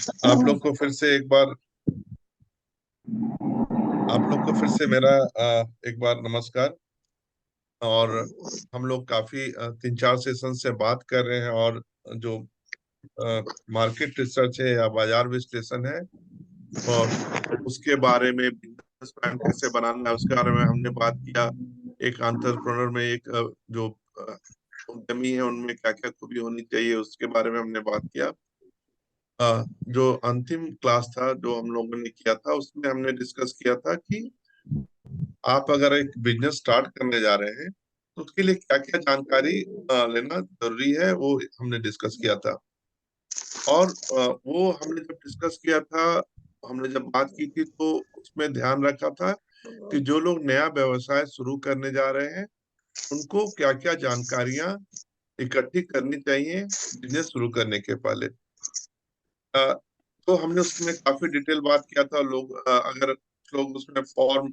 आप लोग को फिर से एक बार आप लोग को फिर से मेरा एक बार नमस्कार। और हम लोग काफी 3-4 सेशन से बात कर रहे हैं, और जो मार्केट रिसर्च है या बाजार विश्लेषण है, और उसके बारे में बिजनेस प्लान कैसे बनाना है उसके बारे में हमने बात किया। एक एंटरप्रेन्योर में एक जो उद्यमी है उनमें क्या क्या खूबी होनी चाहिए उसके बारे में हमने बात किया। जो अंतिम क्लास था जो हम लोगों ने किया था उसमें हमने डिस्कस किया था कि आप अगर एक बिजनेस स्टार्ट करने जा रहे हैं तो उसके लिए क्या क्या जानकारी लेना जरूरी है, वो हमने डिस्कस किया था। और वो हमने जब डिस्कस किया था, हमने जब बात की थी तो उसमें ध्यान रखा था कि जो लोग नया व्यवसाय शुरू करने जा रहे हैं उनको क्या क्या जानकारियां इकट्ठी करनी चाहिए बिजनेस शुरू करने के पहले। अ, तो हमने उसमें काफी डिटेल बात किया था। लोग अगर कुछ लोग उसमें फॉर्म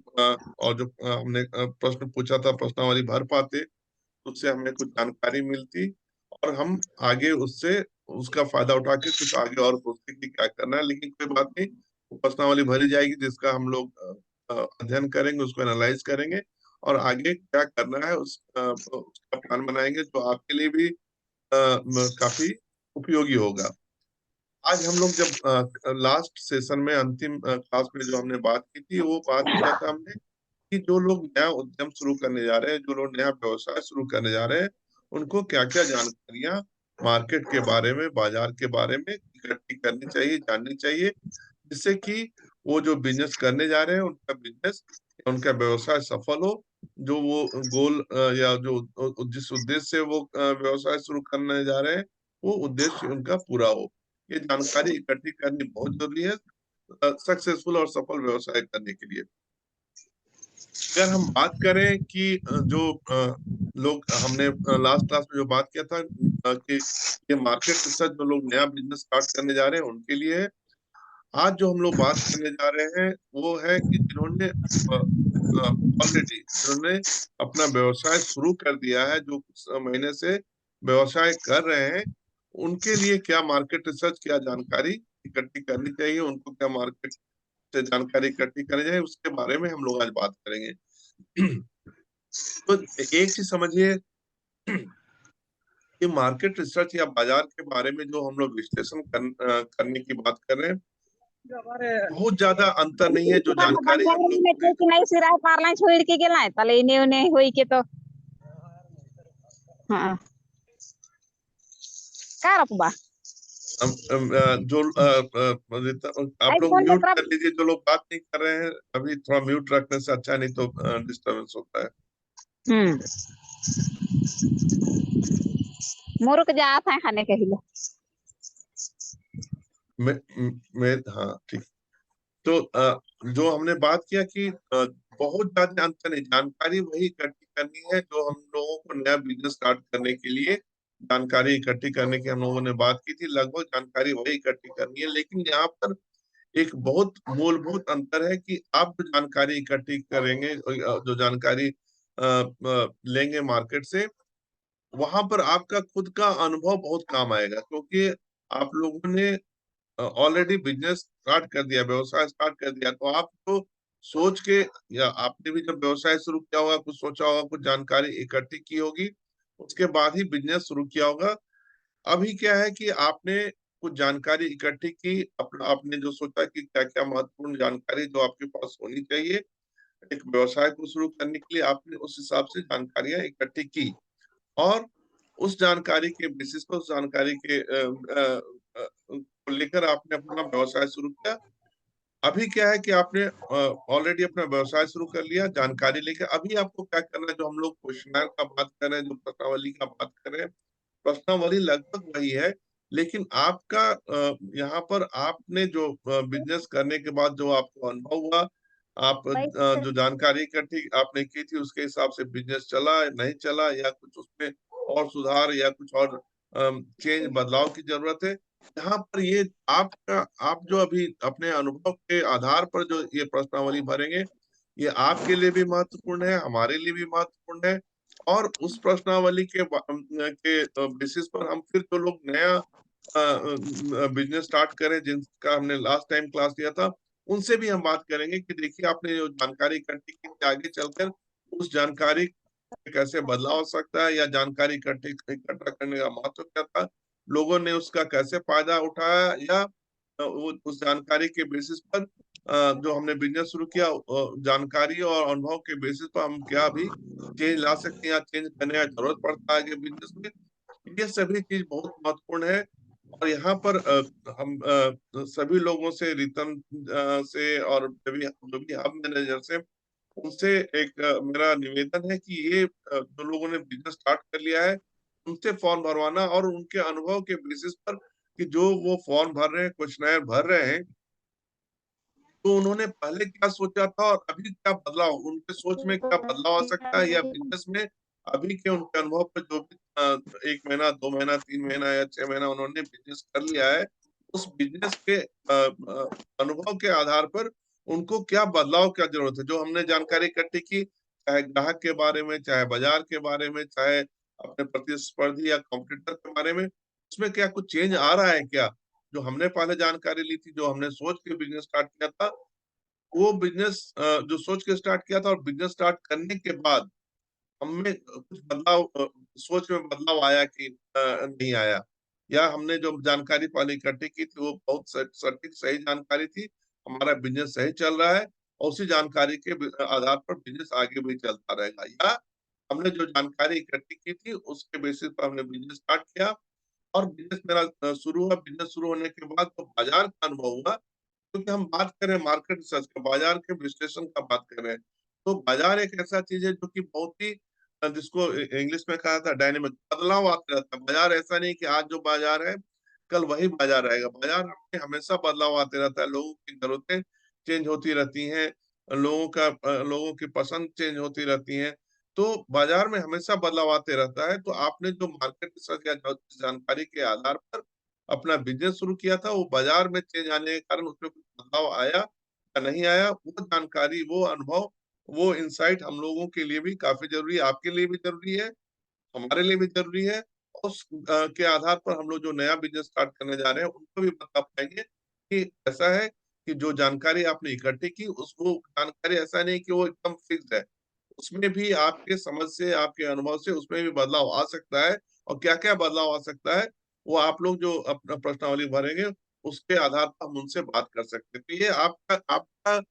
और जो हमने प्रश्न पूछा था प्रश्नावली भर पाते तो उससे हमें कुछ जानकारी मिलती, और हम आगे उससे उसका फायदा उठा के कुछ आगे और सोचते कि क्या करना है। लेकिन कोई बात नहीं, वो प्रश्नावली भरी जाएगी जिसका हम लोग अध्ययन करेंगे, उसको एनालाइज करेंगे और आगे क्या करना है उसका प्लान बनाएंगे जो आपके लिए भी काफी उपयोगी होगा। आज हम लोग जब लास्ट सेशन में अंतिम क्लास में जो हमने बात की थी वो बात किया था हमने कि जो लोग नया उद्यम शुरू करने जा रहे हैं, जो लोग नया व्यवसाय शुरू करने जा रहे हैं, उनको क्या क्या जानकारियां मार्केट के बारे में, बाजार के बारे में इकट्ठी करनी चाहिए, जाननी चाहिए, जिससे कि वो जो बिजनेस करने जा रहे हैं उनका बिजनेस, उनका व्यवसाय सफल हो। जो वो गोल या जो जिस उद्देश्य से वो व्यवसाय शुरू करने जा रहे हैं वो उद्देश्य उनका पूरा हो। ये जानकारी इकट्ठी करनी बहुत जरूरी है सक्सेसफुल और सफल व्यवसाय करने के लिए। अगर हम बात करें कि जो लोग हमने लास्ट क्लास में जो बात किया था कि ये मार्केट रिसर्च जो लोग नया बिजनेस स्टार्ट करने जा रहे हैं उनके लिए है। आज जो हम लोग बात करने जा रहे हैं वो है कि जिन्होंने ऑलरेडी जिन्होंने अपना व्यवसाय शुरू कर दिया है, जो कुछ महीने से व्यवसाय कर रहे हैं, उनके लिए क्या मार्केट रिसर्च, क्या जानकारी इकट्ठी करनी चाहिए, उनको क्या मार्केट से जानकारी इकट्ठी करनी चाहिए, उसके बारे में हम लोग आज बात करेंगे। तो एक चीज समझिए कि मार्केट रिसर्च या बाजार के बारे में जो हम लोग विश्लेषण करने की बात कर रहे हैं, बहुत ज्यादा अंतर नहीं है जो जानकारी हम लोग नहीं सिरा पारला छोड़ के गेला तले इने उने होई के तो हां का रखबा जो आप आई लोग फोन म्यूट लेकर कर लीजिए, जो लोग बात नहीं कर रहे हैं अभी थोड़ा म्यूट रखने से अच्छा, नहीं तो डिस्टरबेंस होता है। हम्म मोर के जात है खाने के हिलो मैं हाँ ठीक। तो जो हमने बात किया कि बहुत ज्यादा अंतर नहीं, जानकारी वही इकट्ठी करनी है जो हम लोगों को नया बिजनेस स्टार्ट करने के लिए जानकारी इकट्ठी करने की हम लोगों ने बात की थी। लगभग जानकारी वही इकट्ठी करनी है, लेकिन यहाँ पर एक बहुत मूलभूत अंतर है कि आप जो जानकारी इकट्ठी करेंगे, जो जानकारी लेंगे मार्केट से, वहां पर आपका खुद का अनुभव बहुत काम आएगा, क्योंकि आप लोगों ने ऑलरेडी बिजनेस स्टार्ट कर दिया, व्यवसाय स्टार्ट कर दिया। तो आप तो सोच के, या आपने भी जब व्यवसाय शुरू किया होगा कुछ सोचा होगा, कुछ जानकारी इकट्ठी की होगी, उसके बाद ही बिजनेस शुरू किया होगा। अभी क्या है कि आपने कुछ जानकारी इकट्ठी की, अपना आपने जो सोचा कि क्या क्या महत्वपूर्ण जानकारी जो आपके पास होनी चाहिए एक व्यवसाय को शुरू करने के लिए, आपने उस हिसाब से जानकारियां इकट्ठी की, और उस जानकारी के बेसिस पर, उस जानकारी के को लेकर आपने अपना व्यवसाय शुरू किया। अभी क्या है कि आपने ऑलरेडी अपना व्यवसाय शुरू कर लिया जानकारी लेकर। अभी आपको क्या करना है, जो हम लोग क्वेश्चनर का बात कर रहे हैं, जो प्रश्नावली का बात कर रहे हैं, प्रश्नावली लगभग वही है, लेकिन आपका यहाँ पर आपने जो बिजनेस करने के बाद जो आपको अनुभव हुआ, आप जो जानकारी इकट्ठी आपने की थी उसके हिसाब से बिजनेस चला नहीं चला, या कुछ उसमें और सुधार या कुछ और चेंज बदलाव की जरूरत है। यहाँ पर ये आपका, आप जो अभी अपने अनुभव के आधार पर जो ये प्रश्नावली भरेंगे, ये आपके लिए भी महत्वपूर्ण है, हमारे लिए भी महत्वपूर्ण है। और उस प्रश्नावली के बेसिस पर हम फिर जो लोग नया बिजनेस स्टार्ट करें, जिनका हमने लास्ट टाइम क्लास लिया था, उनसे भी हम बात करेंगे कि देखिए आपने जो जानकारी इकट्ठी की थी, आगे चलकर उस जानकारी में कैसे बदलाव हो सकता है, या जानकारी इकट्ठी इकट्ठा करने का महत्व क्या था, लोगों ने उसका कैसे फायदा उठाया, या वो उस जानकारी के बेसिस पर जो हमने बिजनेस शुरू किया, जानकारी और अनुभव के बेसिस पर हम क्या भी चेंज ला सकते हैं या चेंज करने का जरूरत पड़ता है आगे बिजनेस में। ये सभी चीज बहुत महत्वपूर्ण है। और यहाँ पर हम सभी लोगों से, रितम से, और जो भी हब मैनेजर से, उनसे एक मेरा निवेदन है कि ये जो लोगों ने बिजनेस स्टार्ट कर लिया है, उनसे फॉर्म भरवाना, और उनके अनुभव के बेसिस पर कि जो वो फॉर्म भर रहे हैं, क्वेश्चनर भर रहे हैं, तो उन्होंने पहले क्या सोचा था और अभी क्या बदलाव, उनके सोच में क्या बदलाव आ सकता है, या बिजनेस में अभी के उनके अनुभव पर जो भी 1 महीना, 2 महीना, 3 महीना या 6 महीना उन्होंने बिजनेस कर लिया है, उस बिजनेस के अनुभव के आधार पर उनको क्या बदलाव, क्या जरूरत है, जो हमने जानकारी इकट्ठी की, चाहे ग्राहक के बारे में, चाहे बाजार के बारे में, चाहे अपने प्रतिस्पर्धी या कॉम्पिटिटर के बारे में, उसमें क्या कुछ चेंज आ रहा है क्या। जो हमने पहले जानकारी ली थी, जो हमने सोच के बिजनेस स्टार्ट किया था, वो बिजनेस जो सोच के स्टार्ट किया था और बिजनेस स्टार्ट करने के बाद हमें कुछ बदलाव, सोच में बदलाव आया कि नहीं आया, या हमने जो जानकारी पहले इकट्ठी की थी वो बहुत सटीक सही जानकारी थी, हमारा बिजनेस सही चल रहा है, और उसी जानकारी के आधार पर बिजनेस आगे भी चलता रहेगा, या हमने जो जानकारी इकट्ठी की थी उसके बेसिस पर हमने बिजनेस स्टार्ट किया, और बिजनेस मेरा शुरू हुआ। बिजनेस शुरू होने के बाद तो बाजार का अनुभव हुआ, क्योंकि हम बात करें मार्केट रिसर्च का, बाजार के विश्लेषण का बात करें, तो बाजार एक ऐसा चीज है जो कि बहुत ही जिसको इंग्लिश में कहा था डायनेमिक, बदलाव आते रहता है। बाजार ऐसा नहीं कि आज जो बाजार है कल वही बाजार रहेगा, बाजार में हमेशा बदलाव आते रहता है, लोगों की जरूरतें चेंज होती रहती हैं, लोगों की पसंद चेंज होती रहती हैं, तो बाजार में हमेशा बदलाव आते रहता है। तो आपने जो मार्केट रिसर्च या जानकारी के आधार पर अपना बिजनेस शुरू किया था, वो बाजार में चेंज आने के कारण उसमें कुछ बदलाव आया या नहीं आया, वो जानकारी, वो अनुभव, वो इंसाइट हम लोगों के लिए भी काफी जरूरी है, आपके लिए भी जरूरी है, हमारे लिए भी जरूरी है। और उस के आधार पर हम लोग जो नया बिजनेस स्टार्ट करने जा रहे हैं उनको भी बता पाएंगे कि ऐसा है कि जो जानकारी आपने इकट्ठी की, उसको जानकारी ऐसा नहीं कि वो एकदम फिक्स है, उसमें भी आपके समझ से, आपके अनुभव से उसमें भी बदलाव आ सकता है। और क्या क्या बदलाव आ सकता है, वो आप लोग जो अपना प्रश्नावली भरेंगे उसके आधार पर हम उनसे बात कर सकते हैं। तो ये आपका आपका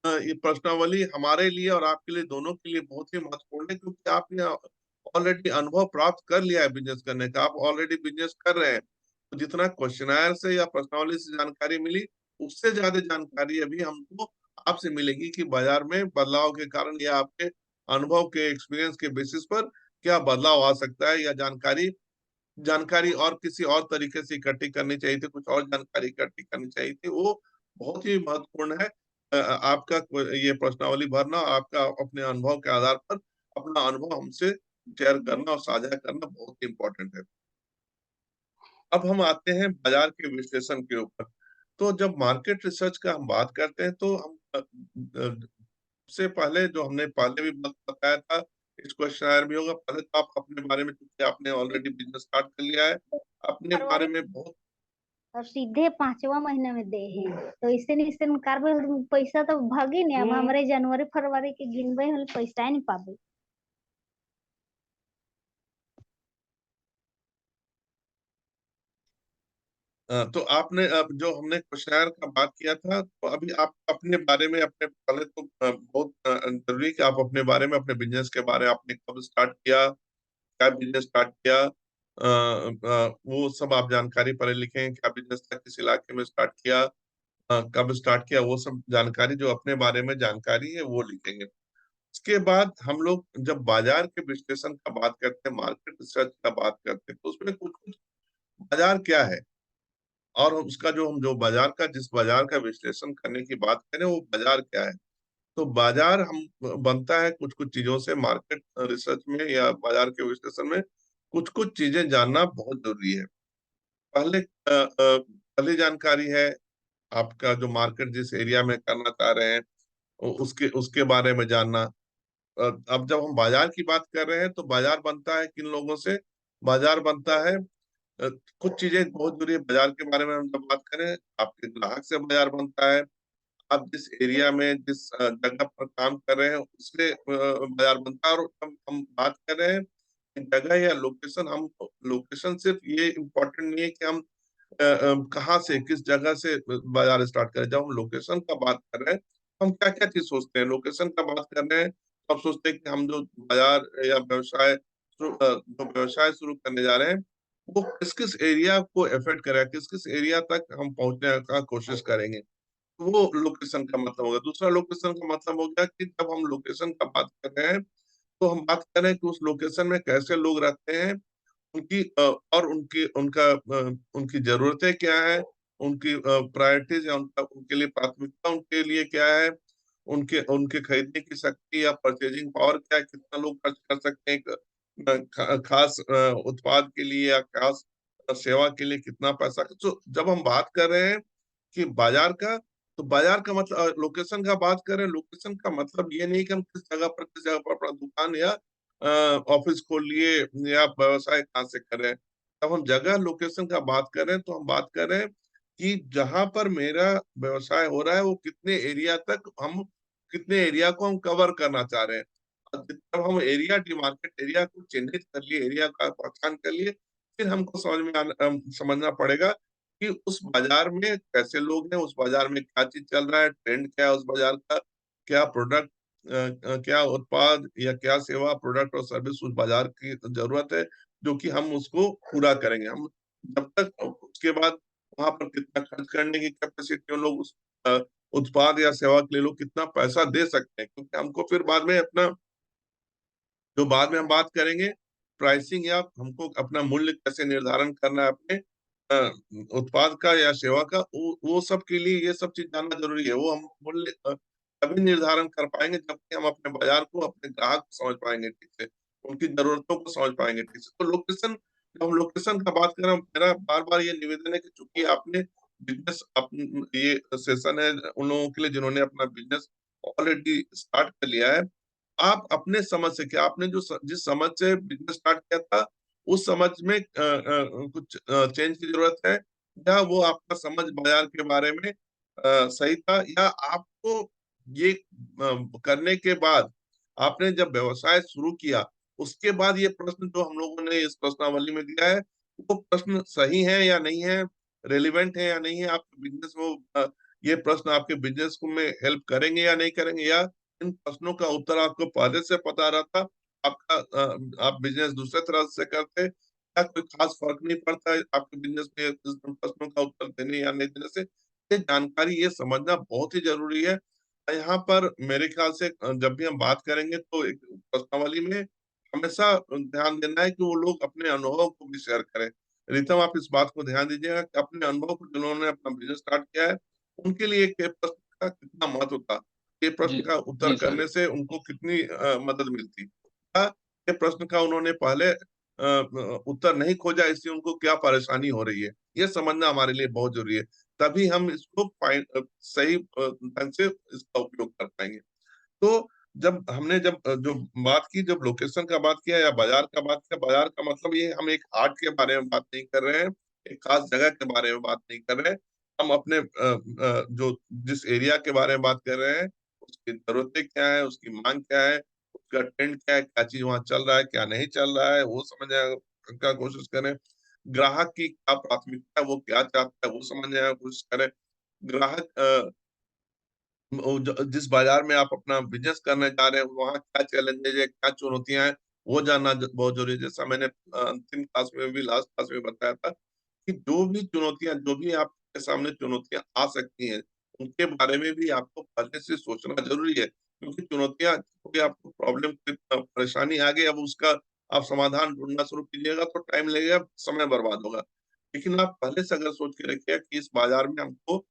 ये प्रश्नावली हमारे लिए और आपके लिए, दोनों के लिए बहुत ही महत्वपूर्ण है, क्योंकि आपने ऑलरेडी अनुभव प्राप्त कर लिया है बिजनेस करने का, आप ऑलरेडी बिजनेस कर रहे हैं, तो जितना क्वेश्चनायर से या प्रश्नावली से जानकारी मिली, उससे ज्यादा जानकारी अभी हमको आपसे मिलेगी कि बाजार में बदलाव के कारण या आपके अनुभव के, एक्सपीरियंस के बेसिस पर क्या बदलाव आ सकता है, या जानकारी जानकारी और किसी और तरीके से इकट्ठी करनी चाहिए थी, कुछ और जानकारी इकट्ठी करनी चाहिए थी, वो बहुत ही महत्वपूर्ण है। आपका ये प्रश्नावली भरना, आपका अपने अनुभव के आधार पर अपना अनुभव हमसे शेयर करना और साझा करना बहुत ही इम्पोर्टेंट है। अब हम आते हैं बाजार के विश्लेषण के ऊपर। तो जब मार्केट रिसर्च का हम बात करते हैं, तो हम से पहले जो हमने पहले भी बताया था, इस क्वेश्चन भी होगा, पहले तो आप अपने बारे में, क्योंकि आपने ऑलरेडी बिजनेस स्टार्ट कर लिया है, अपने बारे में बहुत। और सीधे 5वां महीने में दे हैं तो इससे नहीं, इससे कारबे पैसा तो भागी नहीं, अब हमारे जनवरी फरवरी के गिनबे हम पैसा ही नहीं पाबे। तो आपने अब जो हमने क्वेश्चन का बात किया था, तो अभी आप अपने बारे में, अपने पहले तो बहुत जरूरी है कि आप अपने बारे में, अपने बिजनेस के बारे में, आपने कब स्टार्ट किया, क्या बिजनेस स्टार्ट किया, वो सब आप जानकारी पहले लिखें, क्या बिजनेस था, किस इलाके में स्टार्ट किया, कब स्टार्ट किया, वो सब जानकारी, जो अपने बारे में जानकारी है वो लिखेंगे। इसके बाद हम लोग जब बाजार के विश्लेषण का बात करते हैं, मार्केट रिसर्च का बात करते हैं, तो उसमें कुछ कुछ बाजार क्या है, और उसका जो हम जो बाजार का, जिस बाजार का विश्लेषण करने की बात करें, वो बाजार क्या है। तो बाजार हम बनता है कुछ कुछ चीजों से, मार्केट रिसर्च में या बाजार के विश्लेषण में कुछ कुछ चीजें जानना बहुत जरूरी है। पहली जानकारी है आपका जो मार्केट जिस एरिया में करना चाह रहे हैं, उसके उसके बारे में जानना। अब जब हम बाजार की बात कर रहे हैं, तो बाजार बनता है किन लोगों से, बाजार बनता है अ, कुछ चीजें बहुत जरूरी है बाजार के बारे में हम जब बात करें, आपके ग्राहक से बाजार बनता है। आप जिस एरिया में जिस जगह पर काम कर रहे हैं उससे बाजार बनता है। और हम बात कर रहे हैं जगह या लोकेशन, हम लोकेशन सिर्फ ये इम्पोर्टेंट नहीं है कि हम कहाँ से किस जगह से बाजार स्टार्ट करें। जब हम लोकेशन का बात कर रहे हैं, हम क्या क्या चीज सोचते हैं लोकेशन का बात कर रहे हैं, तो हम सोचते हैं कि हम जो बाजार या जो व्यवसाय शुरू करने जा रहे हैं वो किस किस एरिया को एफेक्ट करेगा, किस किस एरिया तक हम पहुंचने का कोशिश करेंगे। वो लोकेशन का मतलब होगा। दूसरा लोकेशन का मतलब हो गया कि जब हम लोकेशन का बात कर रहे हैं, तो हम बात कर रहे हैं कि उस लोकेशन में कैसे लोग रहते हैं, उनकी और उनकी जरूरतें क्या है, उनकी प्रायोरिटीज या उनका उनके लिए प्राथमिकता उनके लिए क्या है, उनके उनके खरीदने की शक्ति या परचेजिंग पावर क्या है, कितना लोग खर्च कर सकते हैं एक खास उत्पाद के लिए या खास सेवा के लिए कितना पैसा। तो जब हम बात कर रहे हैं कि बाजार का, तो बाजार का मतलब लोकेशन का बात करें, लोकेशन का मतलब ये नहीं कि हम किस जगह पर अपना दुकान या ऑफिस खोल लिए या व्यवसाय कहाँ से कर रहे हैं। तब हम जगह लोकेशन का बात कर रहे हैं, तो हम बात कर रहे हैं कि जहां पर मेरा व्यवसाय हो रहा है वो कितने एरिया को हम कवर करना चाह रहे हैं। और जब हम एरिया डिमार्केट एरिया को चिन्हित कर लिए, एरिया का पहचान कर लिए, फिर हमको समझना पड़ेगा कि उस बाजार में कैसे लोग हैं, उस बाजार में क्या चीज चल रहा है, ट्रेंड क्या है उस बाजार का, क्या प्रोडक्ट क्या उत्पाद या क्या सेवा प्रोडक्ट और सर्विस उस बाजार की जरूरत है, जो कि हम उसको पूरा करेंगे। हम जब तक उसके बाद वहां पर कितना खर्च करने की कैपेसिटी, लोग उस उत्पाद या सेवा के लिए लोग कितना पैसा दे सकते हैं, क्योंकि हमको फिर बाद में अपना जो बाद में हम बात करेंगे प्राइसिंग, या हमको अपना मूल्य कैसे निर्धारण करना है अपने उत्पाद का या सेवा का, वो सब के लिए ये सब चीज जानना जरूरी है। वो हम मूल्य तभी निर्धारण कर पाएंगे जबकि हम अपने बाजार को, अपने ग्राहक को समझ पाएंगे ठीक से, उनकी जरूरतों को समझ पाएंगे ठीक से। तो लोकेशन, जब हम लोकेशन का बात करें, मेरा बार बार ये निवेदन है कि चूंकि आपने बिजनेस, ये सेशन है उन लोगों के लिए जिन्होंने अपना बिजनेस ऑलरेडी स्टार्ट कर लिया है। आप अपने समझ से, क्या आपने जिस समझ से बिजनेस स्टार्ट किया था उस समझ में कुछ चेंज की जरूरत है, या वो आपका समझ बाजार के बारे में सही था, या आपको ये करने के बाद आपने जब व्यवसाय शुरू किया उसके बाद ये प्रश्न जो हम लोगों ने इस प्रश्नावली में दिया है वो प्रश्न सही है या नहीं है, रेलिवेंट है या नहीं है, आपके बिजनेस में ये प्रश्न आपके बिजनेस को में हेल्प करेंगे या नहीं करेंगे, या इन प्रश्नों का उत्तर आपको पहले से पता रहता, आपका आप बिजनेस दूसरे तरह से करते, या कोई खास फर्क नहीं पड़ता है आपके बिजनेस में इस प्रश्नों का उत्तर देने या नहीं देने से। ये जानकारी, ये समझना बहुत ही जरूरी है। यहाँ पर मेरे ख्याल से जब भी हम बात करेंगे तो एक प्रश्नावली में हमेशा ध्यान देना है कि वो लोग अपने अनुभव को भी शेयर करें। रितम, आप इस बात को ध्यान दीजिएगा कि अपने अनुभव को, जिन्होंने अपना बिजनेस स्टार्ट किया है, उनके लिए एक प्रश्न का कितना महत्व था, ये जी प्रश्न का उत्तर जी सर। करने से उनको कितनी मदद मिलती, या ये प्रश्न का उन्होंने पहले उत्तर नहीं खोजा इसलिए उनको क्या परेशानी हो रही है, ये समझना हमारे लिए बहुत जरूरी है। तभी हम इसको सही ढंग से इसका उपयोग कर पाएंगे। तो जो बात की, जब लोकेशन का बात किया या बाजार का बात किया, बाजार का मतलब ये, हम एक हाट के बारे में बात नहीं कर रहे हैं, एक खास जगह के बारे में बात नहीं कर रहे हैं। हम अपने जो जिस एरिया के बारे में बात कर रहे हैं उसकी जरूरतें क्या है, उसकी मांग क्या है, उसका ट्रेंड क्या है, क्या चीज वहां चल रहा है क्या नहीं चल रहा है, वो समझने का कोशिश करें। ग्राहक की क्या प्राथमिकता है, वो क्या चाहता है वो समझने का कोशिश करें। ग्राहक जिस बाजार में आप अपना बिजनेस करने जा रहे हैं वहाँ क्या चैलेंजेस है, क्या चुनौतियां हैं, वो जानना बहुत जरूरी है। जैसा मैंने अंतिम क्लास में भी, लास्ट क्लास में बताया था कि जो भी चुनौतियां, जो भी आपके सामने चुनौतियां आ सकती हैं, उनके बारे में भी आपको पहले से सोचना जरूरी है, क्योंकि चुनौतियां, कोई आपको प्रॉब्लम, परेशानी आ गई, अब उसका आप समाधान ढूंढना शुरू कीजिएगा तो टाइम लगेगा, समय बर्बाद होगा। लेकिन आप पहले से अगर सोच के रखिए कि इस बाजार में हमको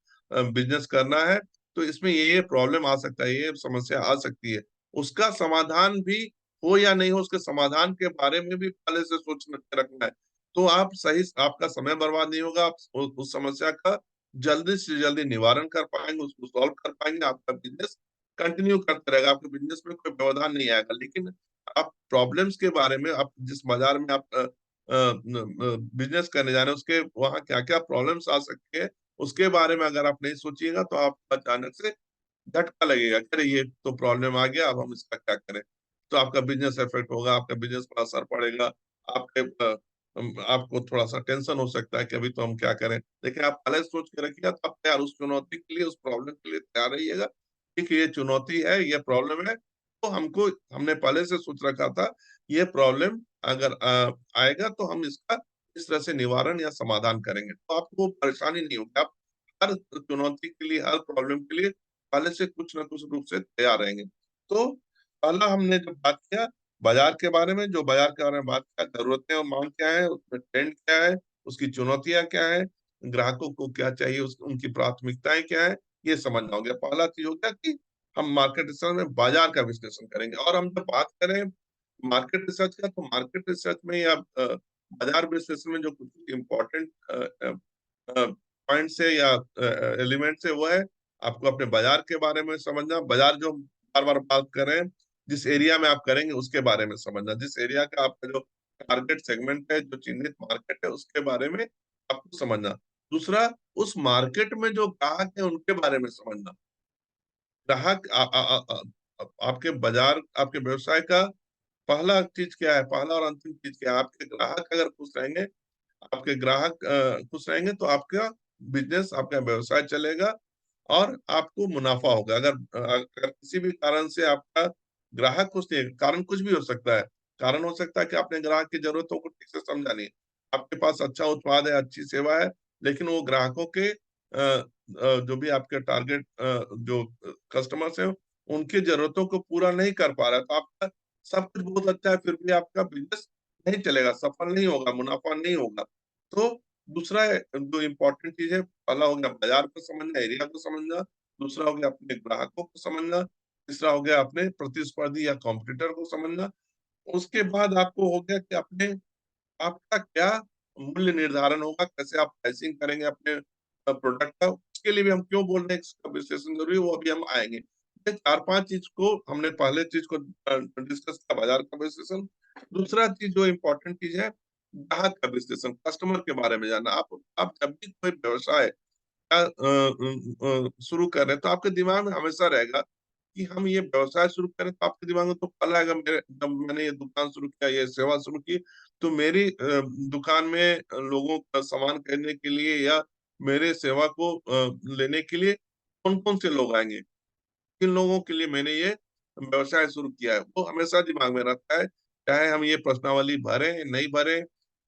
बिजनेस करना है, तो इसमें ये प्रॉब्लम आ सकता है, ये समस्या आ सकती है, उसका समाधान भी हो या नहीं हो, उसके समाधान के बारे में भी पहले से सोच के रखना है। तो आप सही, आपका समय बर्बाद नहीं होगा, आप उस समस्या का जल्दी से जल्दी निवारण कर पाएंगे, उसको सॉल्व कर पाएंगे, आपका बिजनेस कंटिन्यू करते रहेगा, आपके बिजनेस में कोई व्यवधान नहीं आएगा। लेकिन आप प्रॉब्लम्स के बारे में, आप जिस बाजार में आप बिजनेस करने जा रहे हैं उसके वहाँ क्या क्या प्रॉब्लम्स आ सकती है, उसके बारे में अगर आप नहीं सोचिएगा तो आप अचानक से झटका लगेगा कि अरे ये तो प्रॉब्लम आ गया, अब हम इसका क्या करें। तो आपका बिजनेस इफेक्ट होगा, आपका बिजनेस पर असर पड़ेगा, आपके आपको थोड़ा सा टेंशन हो सकता है कि अभी तो हम क्या करें। लेकिन आप पहले सोच के रखिएगा तो आप तैयार, उस चुनौती के लिए, उस प्रॉब्लम के लिए तैयार रहिएगा। ठीक है, ये चुनौती है, ये प्रॉब्लम है, तो हमने पहले से सोच रखा था ये प्रॉब्लम अगर आएगा तो हम इसका इस तरह से निवारण या समाधान करेंगे, तो आपको परेशानी नहीं होगी। आप हर चुनौती के लिए, हर प्रॉब्लम के लिए पहले से कुछ ना कुछ रूप से तैयार रहेंगे। तो पहला हमने जब बात किया बाजार के बारे में, जो बाजार के बारे में बात किया, जरूरतें और मांग क्या है, उसमें ट्रेंड क्या है, उसकी चुनौतियां क्या है, ग्राहकों को क्या चाहिए, उनकी प्राथमिकताएं क्या है, ये समझना हो गया। पहला चीज हो गया कि हम मार्केट रिसर्च में बाजार का विश्लेषण करेंगे। और हम जब बात करें मार्केट रिसर्च का, तो मार्केट रिसर्च में या बाजार विश्लेषण में जो कुछ इम्पोर्टेंट पॉइंट्स है या एलिमेंट्स है, वो है आपको अपने बाजार के बारे में समझना। बाजार जो बार बार बात कर रहे हैं, जिस एरिया में आप करेंगे उसके बारे में समझना, जिस एरिया का आपका जो टारगेट सेगमेंट है, जो चिन्हित मार्केट है, उसके बारे में आपको समझना। दूसरा, उस मार्केट में जो ग्राहक है उनके बारे में समझना। ग्राहक आपके बाजार, आपके व्यवसाय का पहला चीज क्या है, पहला और अंतिम चीज क्या है। आपके ग्राहक अगर खुश रहेंगे, आपके ग्राहक खुश रहेंगे तो आपका बिजनेस, आपका व्यवसाय चलेगा और आपको मुनाफा होगा। अगर किसी भी कारण से आपका ग्राहक खुश नहीं है, कारण कुछ भी हो सकता है। कारण हो सकता है कि आपने ग्राहक की जरूरतों को ठीक से समझा नहीं, आपके पास अच्छा उत्पाद है, अच्छी सेवा है, लेकिन वो ग्राहकों के जो भी आपके टारगेट जो कस्टमर्स हैं, उनकी जरूरतों को पूरा नहीं कर पा रहा है, तो आपका सब कुछ बहुत अच्छा है, फिर भी आपका बिजनेस नहीं चलेगा, सफल नहीं होगा, मुनाफा नहीं होगा। तो दूसरा जो इम्पोर्टेंट चीज है, पहला हो गया बाजार को समझना, एरिया को समझना। दूसरा हो गया अपने ग्राहकों को समझना। तीसरा हो गया अपने प्रतिस्पर्धी या कॉम्पिटिटर को समझना। उसके बाद आपको हो गया कि अपने आपका क्या मूल्य निर्धारण होगा, कैसे आप प्राइसिंग करेंगे अपने प्रोडक्ट का, उसके लिए भी हम क्यों बोल रहे हैं इसका विश्लेषण जरूरी है, वो अभी हम आएंगे। ये चार पांच चीज को हमने पहले चीज को डिस्कस किया, बाजार का विश्लेषण। दूसरा चीज जो इम्पोर्टेंट चीज है, ग्राहक का विश्लेषण, कस्टमर के बारे में जानना। आप जब भी कोई व्यवसाय शुरू कर रहे हैं तो आपके दिमाग में हमेशा रहेगा कि हम ये व्यवसाय शुरू करें, तो आपके दिमाग में तो पहला आएगा, मेरे जब मैंने ये दुकान शुरू किया, ये सेवा शुरू की, तो मेरी दुकान में लोगों का सामान खरीदने के लिए या मेरे सेवा को लेने के लिए कौन कौन से लोग आएंगे, किन लोगों के लिए मैंने ये व्यवसाय शुरू किया है, वो हमेशा दिमाग में रहता है। चाहे हम ये प्रश्नावली भरें नहीं भरें,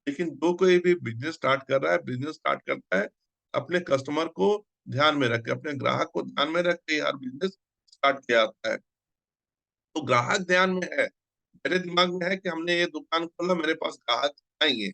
लेकिन जो कोई भी बिजनेस स्टार्ट कर रहा है, बिजनेस स्टार्ट करता है अपने कस्टमर को ध्यान में रख के, अपने ग्राहक को ध्यान में रख के यार बिजनेस स्टार्ट किया जाता है। तो ग्राहक ध्यान में है, मेरे दिमाग में है कि हमने ये दुकान खोला, मेरे पास ग्राहक आएंगे,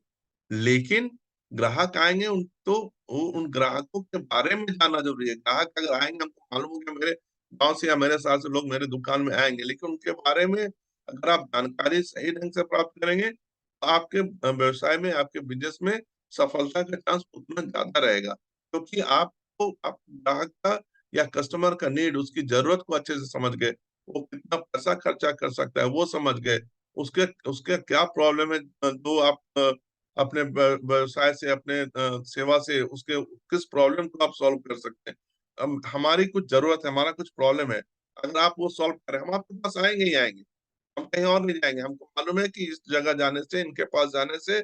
लेकिन ग्राहक आएंगे उन ग्राहकों के बारे में जानना जरूरी है। ग्राहक अगर आएंगे, हमको मालूम हो गया मेरे गांव से या मेरे शहर से लोग मेरे दुकान में आएंगे, लेकिन उनके बारे में अगर आप जानकारी सही ढंग से प्राप्त करेंगे तो आपके व्यवसाय में, आपके बिजनेस में सफलता का चांस उतना ज्यादा रहेगा, क्योंकि आपको आप ग्राहक का या कस्टमर का नीड, उसकी जरूरत को अच्छे से समझ गए, वो कितना पैसा खर्चा कर सकता है वो समझ गए, उसके उसके क्या प्रॉब्लम है, जो आप अपने व्यवसाय से, अपने सेवा से उसके किस प्रॉब्लम को आप सॉल्व कर सकते हैं। हमारी कुछ जरूरत है, हमारा कुछ प्रॉब्लम है, अगर आप वो सॉल्व करें, हम आपके पास आएंगे ही आएंगे, हम कहीं और नहीं जाएंगे। हमको मालूम है कि इस जगह जाने से, इनके पास जाने से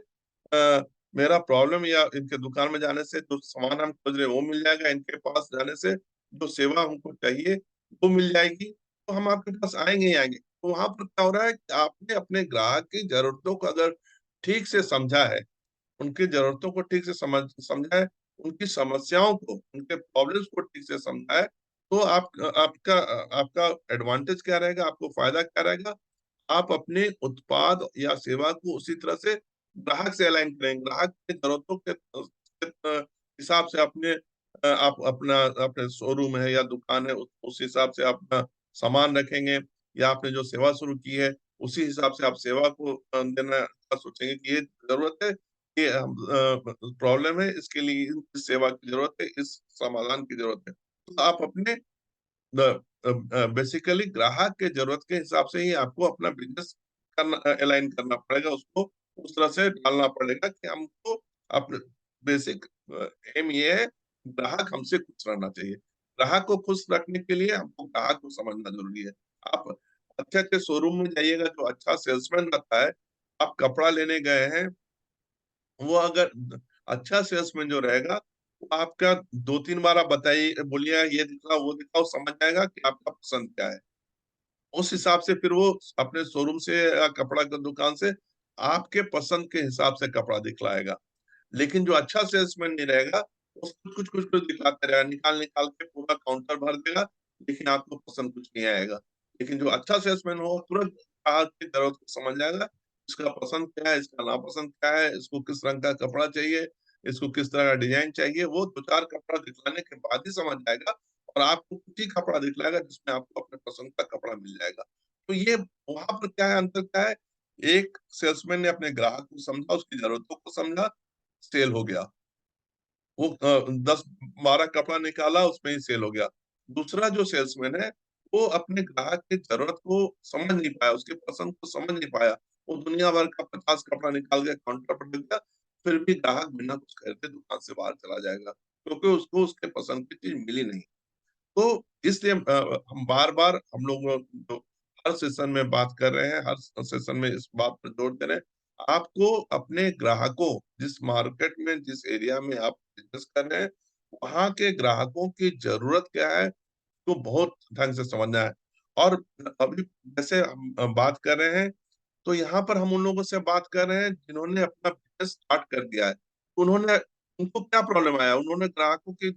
मेरा प्रॉब्लम, या इनके दुकान में जाने से जो सामान हम खोज रहे हैं वो मिल जाएगा, इनके पास जाने से जो सेवा हमको चाहिए वो मिल जाएगी, तो हम आपके पास आएंगे ही आएंगे। तो वहां पर क्या हो रहा है कि आपने अपने ग्राहक की जरूरतों को अगर ठीक से समझा है, उनकी जरूरतों को ठीक से समझा है, उनकी समस्याओं को, उनके प्रॉब्लम्स को ठीक से समझा है, तो आपका आपका एडवांटेज क्या रहेगा, आपको फायदा क्या रहेगा। आप अपने उत्पाद या सेवा को उसी तरह से ग्राहक से अलाइन करेंगे, ग्राहक की जरूरतों के हिसाब से अपने आप अपना, अपने शोरूम है या दुकान है, उस हिसाब से अपना सामान रखेंगे, या आपने जो सेवा शुरू की है उसी हिसाब से आप सेवा को देना का सोचेंगे कि ये जरूरत है, ये प्रॉब्लम है, इसके लिए इस सेवा की जरूरत है, इस समाधान की जरूरत है। तो आप अपने बेसिकली ग्राहक के जरूरत के हिसाब से ही आपको अपना बिजनेस करना, अलाइन करना पड़ेगा, उसको उस तरह से डालना पड़ेगा कि हमको अपने बेसिक एम ये है, ग्राहक हमसे खुश रहना चाहिए। ग्राहक को खुश रखने के लिए हमको ग्राहक को समझना जरूरी है। आप अच्छे अच्छे शोरूम में जाइएगा, जो अच्छा सेल्समैन रहता है, आप कपड़ा लेने गए हैं, वो अगर अच्छा सेल्समैन जो रहेगा, वो आपका 2-3 बार आप बताइए, बोलिए ये दिखाओ वो दिखाओ, समझ जाएगा कि आपका पसंद क्या है। उस हिसाब से फिर वो अपने शोरूम से या कपड़ा की दुकान से आपके पसंद के हिसाब से कपड़ा दिखलाएगा। लेकिन जो अच्छा सेल्समैन नहीं रहेगा, वो कुछ कुछ कुछ दिखाते रहेगा, निकाल निकाल के पूरा काउंटर भर देगा, लेकिन आपको पसंद कुछ नहीं आएगा। लेकिन जो अच्छा सेल्समैन हो, तुरंत ग्राहक की जरूरत को समझ जाएगा, इसका पसंद क्या है, इसका नापसंद क्या है, इसको किस रंग का कपड़ा चाहिए, इसको किस तरह का डिजाइन चाहिए, वो 2-4 कपड़ा दिखलाने के बाद ही समझ जाएगा, और आपको कुछ ही कपड़ा दिखलाएगा जिसमें आपको अपने पसंद का कपड़ा मिल जाएगा। तो ये वहां पर क्या है, अंतर क्या है, एक सेल्समैन ने अपने ग्राहक को समझा, उसकी जरूरतों को समझा, सेल हो गया। वो 10-12 कपड़ा निकाला, उसमें ही सेल हो गया। दूसरा जो सेल्समैन है, वो अपने ग्राहक की जरूरत को समझ नहीं पाया, उसके पसंद को समझ नहीं पाया, वो दुनिया भर का 50 कपड़ा निकाल के काउंटर पर रख दिया, फिर भी ग्राहक बिना कुछ खरीदे दुकान से बाहर चला जाएगा, क्योंकि उसको उसके पसंद की चीज मिली नहीं। तो इसलिए हम बार बार हम लोग जो हर सेशन में बात कर रहे हैं, हर सेशन में इस बात पर जोर दे रहे हैं, आपको अपने ग्राहकों, जिस मार्केट में जिस एरिया में आप बिजनेस कर रहे हैं, वहां के ग्राहकों की जरूरत क्या है, तो बहुत ढंग से समझना है। और अभी जैसे हम बात कर रहे हैं, तो यहाँ पर हम उन लोगों से बात कर रहे हैं जिन्होंने अपना बिजनेस स्टार्ट कर दिया है। उन्होंने, उनको क्या प्रॉब्लम आया, उन्होंने ग्राहकों की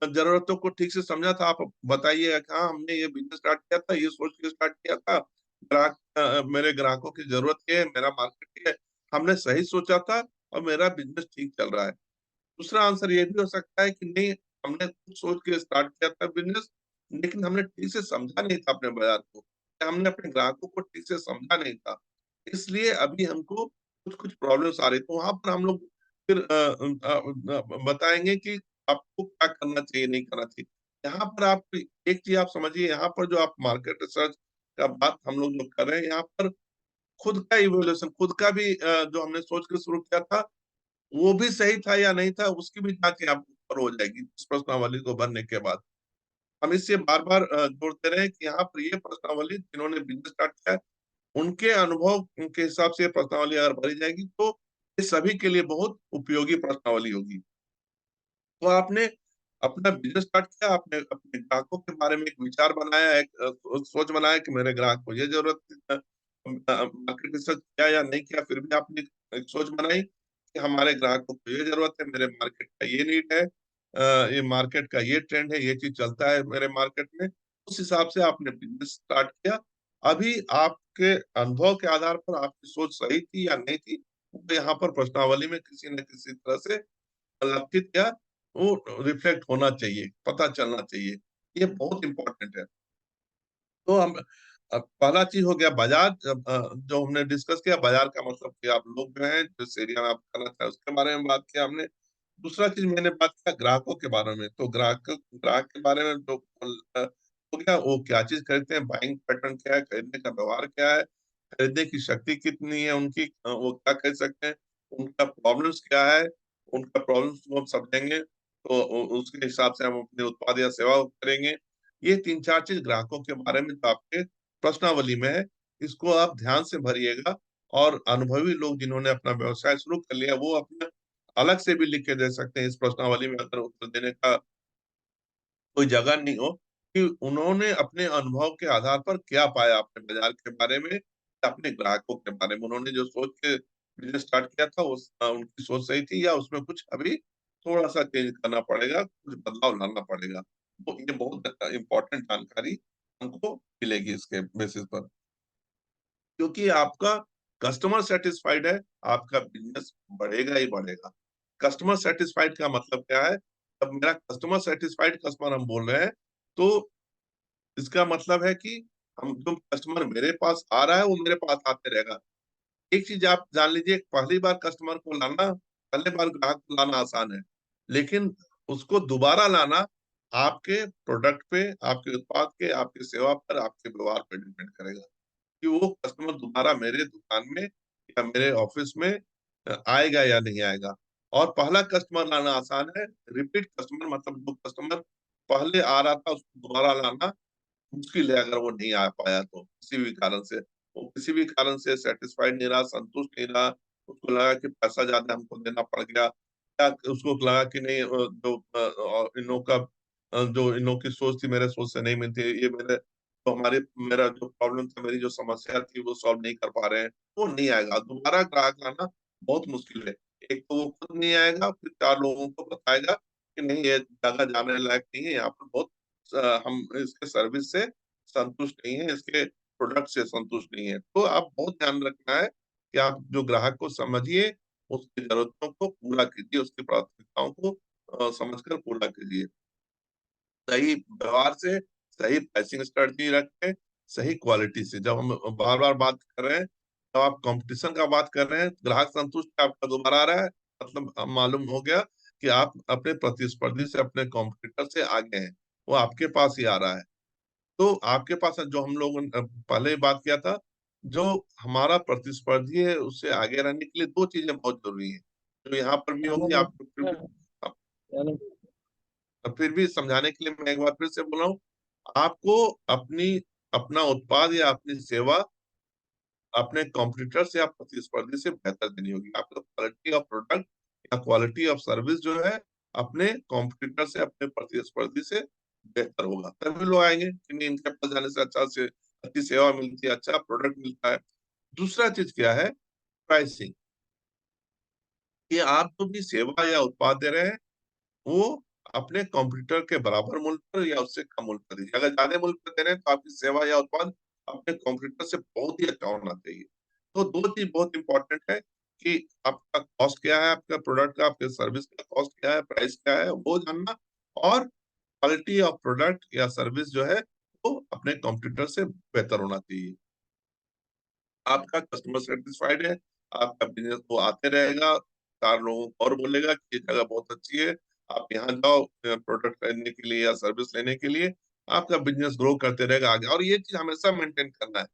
जरूरतों को ठीक से समझा था। आप बताइए, हाँ हमने ये बिजनेस स्टार्ट किया था, ये सोच के स्टार्ट किया था, ग्राहक मेरे ग्राहकों की जरूरत ये है, मेरा मार्केट ये है, हमने सही सोचा था और मेरा बिजनेस ठीक चल रहा है। दूसरा आंसर ये भी हो सकता है कि नहीं, हमने कुछ सोच के स्टार्ट किया था बिजनेस, लेकिन हमने ठीक से समझा नहीं था अपने बाजार को, या हमने अपने ग्राहकों को ठीक से समझा नहीं था, इसलिए अभी हमको कुछ कुछ प्रॉब्लम्स आ रही। तो वहां पर हम लोग फिर बताएंगे कि आपको क्या करना चाहिए, नहीं करना चाहिए। यहाँ पर आप एक चीज आप समझिए, यहाँ पर जो आप मार्केट रिसर्च का बात हम लोग जो कर रहे हैं, यहाँ पर खुद का इवोल्यूशन, खुद का भी जो हमने सोच के शुरू किया था, वो भी सही था या नहीं था, उसकी भी जांच यहाँ पर हो जाएगी उस प्रश्नावली को भरने के बाद। हम इससे बार बार जोड़ते रहे कि यहाँ पर ये प्रश्नावली जिन्होंने बिजनेस स्टार्ट किया है, उनके अनुभव के हिसाब से ये प्रश्नावली अगर भरी जाएगी, तो ये सभी के लिए बहुत उपयोगी प्रश्नावली होगी। तो आपने अपना बिजनेस स्टार्ट किया, आपने अपने ग्राहकों के बारे में एक विचार बनाया, एक सोच बनाया कि मेरे ग्राहक को ये जरूरत है, मार्केट रिसर्च किया या नहीं किया, फिर भी आपने एक सोच बनाई कि हमारे ग्राहकों को ये जरूरत है, मेरे मार्केट का ये नीड है, ये मार्केट का ये ट्रेंड है, ये चीज चलता है मेरे मार्केट में। उस हिसाब से आपने बिजनेस स्टार्ट किया। अभी आपके अनुभव के आधार पर आपकी सोच सही थी या नहीं थी, वो यहाँ पर प्रश्नावली में किसी न किसी तरह से लक्षित या वो रिफ्लेक्ट होना चाहिए, पता चलना चाहिए। ये बहुत इंपॉर्टेंट है। तो हम पहला चीज हो गया बाजार, जो हमने डिस्कस किया, बाजार का मतलब कि आप लोग जो हैं, जिस एरिया में आप करना चाहें उसके बारे में बात किया हमने। दूसरा चीज मैंने बात किया ग्राहकों के बारे में, तो ग्राहक ग्राहक के बारे में जो हो गया, वो क्या चीज खरीदते हैं, बाइंग पैटर्न क्या है, खरीदने का व्यवहार क्या है, खरीदने की शक्ति कितनी है उनकी, वो क्या खरीद सकते हैं, उनका प्रॉब्लम्स क्या है, उनका प्रॉब्लम्स को हम समझेंगे, तो उसके हिसाब से हम अपने उत्पाद या सेवा करेंगे। ये 3-4 चीज ग्राहकों के बारे में तो आपके प्रश्नावली में है, इसको आप ध्यान से भरिएगा। और अनुभवी लोग जिन्होंने अपना व्यवसाय शुरू कर लिया, वो अपने अलग से भी लिख के दे सकते हैं इस प्रश्नावली में, अगर उत्तर देने का कोई जगह नहीं हो, कि उन्होंने अपने अनुभव के आधार पर क्या पाया अपने बाजार के बारे में, अपने ग्राहकों के बारे में, उन्होंने जो सोच के बिजनेस स्टार्ट किया था, उनकी सोच सही थी या उसमें कुछ अभी थोड़ा सा चेंज करना पड़ेगा, कुछ बदलाव लाना पड़ेगा। तो ये बहुत इंपॉर्टेंट जानकारी हमको मिलेगी इसके बेसिस पर, क्योंकि आपका कस्टमर सेटिस्फाइड है, आपका बिजनेस बढ़ेगा ही बढ़ेगा। कस्टमर सेटिस्फाइड का मतलब क्या है, जब मेरा कस्टमर सेटिस्फाइड कस्टमर हम बोल रहे हैं, तो इसका मतलब है कि हम, जो कस्टमर मेरे पास आ रहा है वो मेरे पास आते रहेगा। एक चीज आप जान लीजिए, पहली बार कस्टमर को लाना, पहले बार ग्राहक को लाना आसान है, लेकिन उसको दोबारा लाना आपके प्रोडक्ट पे, आपके उत्पाद के, आपकी सेवा पर, आपके व्यवहार पर डिपेंड करेगा कि वो कस्टमर दोबारा मेरे दुकान में या मेरे ऑफिस में आएगा या नहीं आएगा। और पहला कस्टमर लाना आसान है, रिपीट कस्टमर मतलब जो कस्टमर पहले आ रहा था उसको दोबारा लाना मुश्किल है, अगर वो नहीं आ पाया तो किसी भी कारण से, वो किसी भी कारण से सेटिस्फाइड नहीं रहा, संतुष्ट नहीं रहा, उसको लगा कि पैसा ज्यादा हमको देना पड़ गया, या उसको लगा कि नहीं जो इन लोगों का जो इन लोगों की सोच थी मेरे सोच से नहीं मिलती, ये मेरे तो हमारे मेरा जो प्रॉब्लम था, मेरी जो समस्या थी वो सॉल्व नहीं कर पा रहे हैं, वो नहीं आएगा दोबारा। ग्राहक लाना बहुत मुश्किल है। एक तो वो खुद नहीं आएगा, फिर चार लोगों को बताएगा कि नहीं ये जगह जाने लायक नहीं है, यहाँ पर बहुत हम इसके सर्विस से संतुष्ट नहीं है, इसके प्रोडक्ट से संतुष्ट नहीं है। तो आप बहुत ध्यान रखना है कि आप जो ग्राहक को समझिए, उसकी जरूरतों को पूरा कीजिए, उसकी प्राथमिकताओं को समझकर पूरा कीजिए। सही व्यवहार से, सही प्राइसिंग स्ट्रेटजी रखें, सही क्वालिटी से। जब हम बार बार बात कर रहे हैं, जब आप कंपटीशन का बात कर रहे हैं, ग्राहक संतुष्ट है, आपका दोबारा आ रहा है, मतलब अब मालूम हो गया कि आप अपने प्रतिस्पर्धी से, अपने कॉम्पिटिटर से आगे हैं, वो आपके पास ही आ रहा है। तो आपके पास जो हम लोगों ने पहले ही बात किया था, जो हमारा प्रतिस्पर्धी है उससे आगे रहने के लिए दो चीजें बहुत जरूरी है, जो यहाँ पर भी होंगी आपको फिर भी समझाने के लिए मैं एक बार फिर से बोल रहा हूँ। आपको अपनी अपना उत्पाद या अपनी सेवा अपने कॉम्पिटिटर से या प्रतिस्पर्धी से बेहतर देनी होगी। आपका क्वालिटी ऑफ प्रोडक्ट या क्वालिटी ऑफ सर्विस जो है अपने कॉम्पिटिटर से, अपने प्रतिस्पर्धी से बेहतर होगा, तभी लोग आएंगे कि नहीं इनके पास जाने से अच्छा से अच्छी सेवा मिलती है, अच्छा प्रोडक्ट मिलता है। दूसरा चीज क्या है? प्राइसिंग। कि आप जो भी सेवा या उत्पाद दे रहे हैं वो अपने कंप्यूटर के बराबर मूल्य पर या उससे कम मूल्य पर दीजिए। अगर ज्यादा मूल्य पर दे रहे हैं तो आपकी सेवा या उत्पाद अपने कंप्यूटर से बहुत ही अच्छा होना चाहिए। तो दो चीज बहुत इंपॉर्टेंट है कि आपका कॉस्ट क्या है, आपका प्रोडक्ट का, आपके सर्विस का कॉस्ट क्या है, प्राइस क्या है, वो जानना। और क्वालिटी ऑफ प्रोडक्ट या सर्विस जो है वो अपने कंप्यूटर से बेहतर होना चाहिए। आपका कस्टमर सेटिस्फाइड है, आपका बिजनेस वो आते रहेगा, चार लोगों को और बोलेगा कि ये जगह बहुत अच्छी है, आप यहाँ जाओ प्रोडक्ट खरीदने के लिए या सर्विस लेने के लिए। आपका बिजनेस ग्रो करते रहेगा आगे। और ये चीज हमेशा मेंटेन करना है।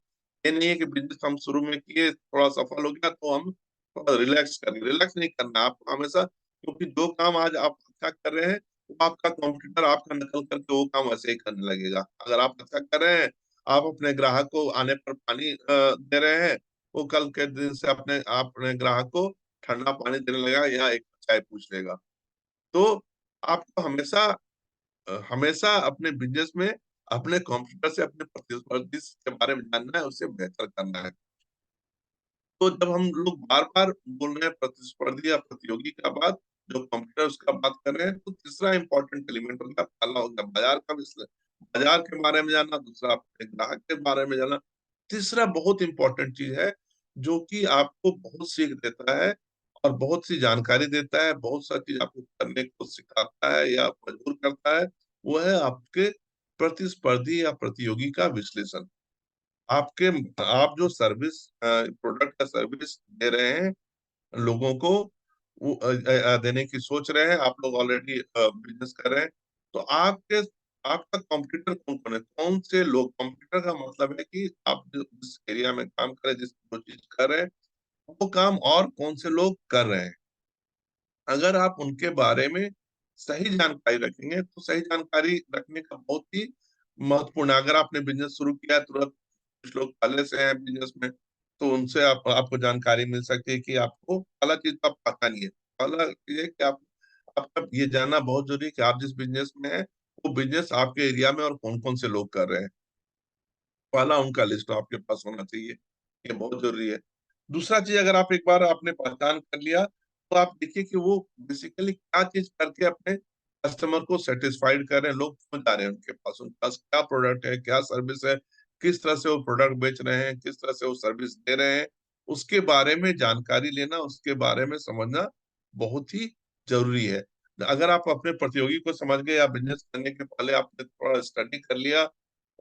ये नहीं है कि बिजनेस हम शुरू में किए, थोड़ा सफल हो गया तो हम थोड़ा रिलैक्स करें, रिलैक्स नहीं करना आपको हमेशा, क्योंकि जो काम आज आप अच्छा कर रहे हैं वो आपका कॉम्पिटिटर आपका नकल करके वो काम वैसे ही करने लगेगा। अगर आप अच्छा कर रहे हैं, आप अपने ग्राहक को आने पर पानी दे रहे हैं, वो कल के दिन से अपने ग्राहक को ठंडा पानी देने लगा या एक चाय पूछ लेगा। तो आपको हमेशा हमेशा अपने बिजनेस में अपने कंप्यूटर से, अपने प्रतिस्पर्धी के बारे में जानना है, उससे बेहतर करना है। तो जब हम लोग बार बार बोल रहे हैं प्रतिस्पर्धी या प्रतियोगी का बात, जो कंप्यूटर उसका बात कर रहे हैं, तो तीसरा इंपॉर्टेंट एलिमेंट होगा, पहला होगा बाजार का विश्लेषण, बाजार के बारे में जानना। दूसरा अपने ग्राहक के बारे में जानना। तीसरा बहुत इंपॉर्टेंट चीज है जो कि आपको बहुत सीख देता है और बहुत सी जानकारी देता है, बहुत सा चीज आपको करने को सिखाता है या मजबूर करता है, वो है आपके प्रतिस्पर्धी या प्रतियोगी का विश्लेषण। आपके आप जो सर्विस प्रोडक्ट या सर्विस दे रहे हैं लोगों को, वो देने की सोच रहे हैं, आप लोग ऑलरेडी बिजनेस कर रहे हैं, तो आपके आपका कंपटीटर कौन कौन है, कौन से लोग। कंपटीटर का मतलब है कि आप जिस एरिया में काम कर रहे हैं, जिस जो चीज कर रहे हैं, वो काम और कौन से लोग कर रहे हैं। अगर आप उनके बारे में सही जानकारी रखेंगे, तो सही जानकारी रखने का बहुत ही महत्वपूर्ण है। अगर आपने बिजनेस शुरू किया है, तुरंत कुछ लोग पहले से हैं बिजनेस में, तो उनसे आपको जानकारी मिल सकती है कि आपको पहला चीज तो आप पता नहीं है। पहला ये है कि आपका ये जानना बहुत जरूरी है कि आप जिस बिजनेस में है, वो बिजनेस आपके एरिया में और कौन कौन से लोग कर रहे हैं। पहला उनका लिस्ट आपके पास होना चाहिए, ये बहुत जरूरी है। दूसरा चीज, अगर आप एक बार आपने पहचान कर लिया, तो आप देखिए कि वो बेसिकली क्या चीज करके अपने कस्टमर को सेटिस्फाइड कर रहे हैं, लोग क्यों जा रहे हैं उनके पास, उनके पास क्या प्रोडक्ट है, क्या सर्विस है, किस तरह से वो प्रोडक्ट बेच रहे हैं, किस तरह से वो सर्विस दे रहे हैं, उसके बारे में जानकारी लेना, उसके बारे में समझना बहुत ही जरूरी है। अगर आप अपने प्रतियोगी को समझ गए या बिजनेस करने के पहले आपने थोड़ा स्टडी कर लिया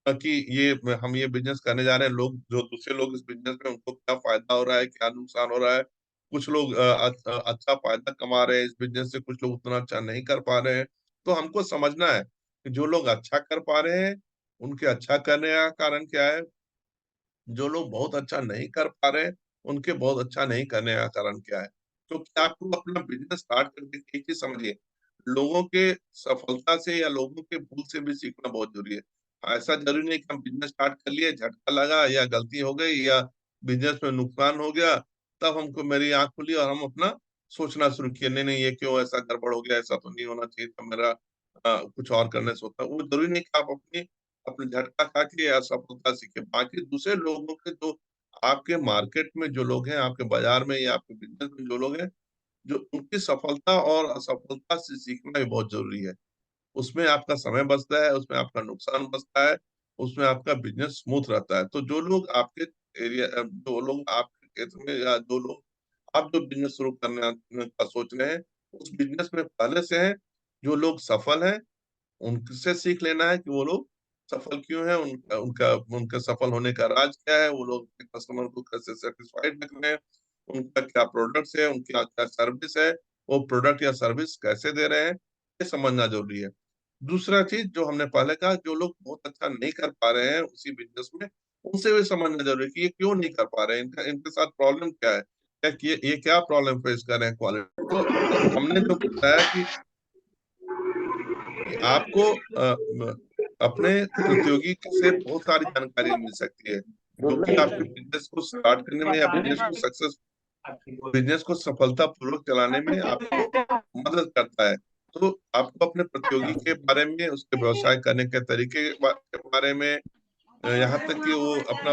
कि ये हम ये बिजनेस करने जा रहे हैं, लोग जो दूसरे लोग इस बिजनेस में उनको क्या फायदा हो रहा है, क्या नुकसान हो रहा है। कुछ लोग अच्छा फायदा कमा रहे हैं इस बिजनेस से, कुछ लोग उतना अच्छा नहीं कर पा रहे हैं। तो हमको समझना है कि जो लोग अच्छा कर पा रहे हैं उनके अच्छा करने का कारण क्या है, जो लोग बहुत अच्छा नहीं कर पा रहे हैं उनके बहुत अच्छा नहीं करने का कारण क्या है? क्योंकि आपको अपना बिजनेस स्टार्ट करके एक चीज समझिए, लोगों के सफलता से या लोगों के भूल से भी सीखना बहुत जरूरी है। ऐसा जरूरी नहीं कि हम बिजनेस स्टार्ट कर लिए, झटका लगा या गलती हो गई या बिजनेस में नुकसान हो गया, तब हमको मेरी आंख खुली और हम अपना सोचना शुरू किया, नहीं नहीं ये क्यों ऐसा गड़बड़ हो गया, ऐसा तो नहीं होना चाहिए था मेरा, कुछ और करने से होता। वो जरूरी नहीं कि आप अपनी अपने झटका खा के या सफलता सीखे। बाकी दूसरे लोगों के जो आपके मार्केट में जो लोग हैं, आपके बाजार में या आपके बिजनेस में जो लोग हैं, जो उनकी सफलता और असफलता से सीखना भी बहुत जरूरी है। उसमें आपका समय बचता है, उसमें आपका नुकसान बचता है, उसमें आपका बिजनेस स्मूथ रहता है। तो जो लोग आपके एरिया, जो लोग आपके क्षेत्र में या जो लोग आप जो बिजनेस शुरू करने का सोच रहे हैं, उस बिजनेस में पहले से हैं, जो लोग सफल हैं, उनसे सीख लेना है कि वो लोग सफल क्यों है, उनका उनका उनका सफल होने का राज क्या है, वो लोग कस्टमर को कैसे सेटिस्फाइड रख रहे हैं, उनका क्या प्रोडक्ट्स है, उनकी क्या सर्विस है, वो प्रोडक्ट या सर्विस कैसे दे रहे हैं, ये समझना जरूरी है। दूसरा चीज जो हमने पहले कहा, जो लोग बहुत अच्छा नहीं कर पा रहे हैं उसी बिजनेस में, उनसे भी समझना जरूरी है कि ये क्यों नहीं कर पा रहे हैं, इनका इनके साथ प्रॉब्लम क्या है, क्या ये क्या प्रॉब्लम फेस कर रहे हैं क्वालिटी। तो हमने जो बताया कि आपको अपने प्रतियोगी से बहुत सारी जानकारी मिल सकती है, जो कि आपके बिजनेस को स्टार्ट करने में या बिजनेस को सफलता पूर्वक चलाने में आपको मदद करता है। तो आपको अपने प्रतियोगी के बारे में, उसके व्यवसाय करने के तरीके के बारे में, यहाँ तक कि वो अपना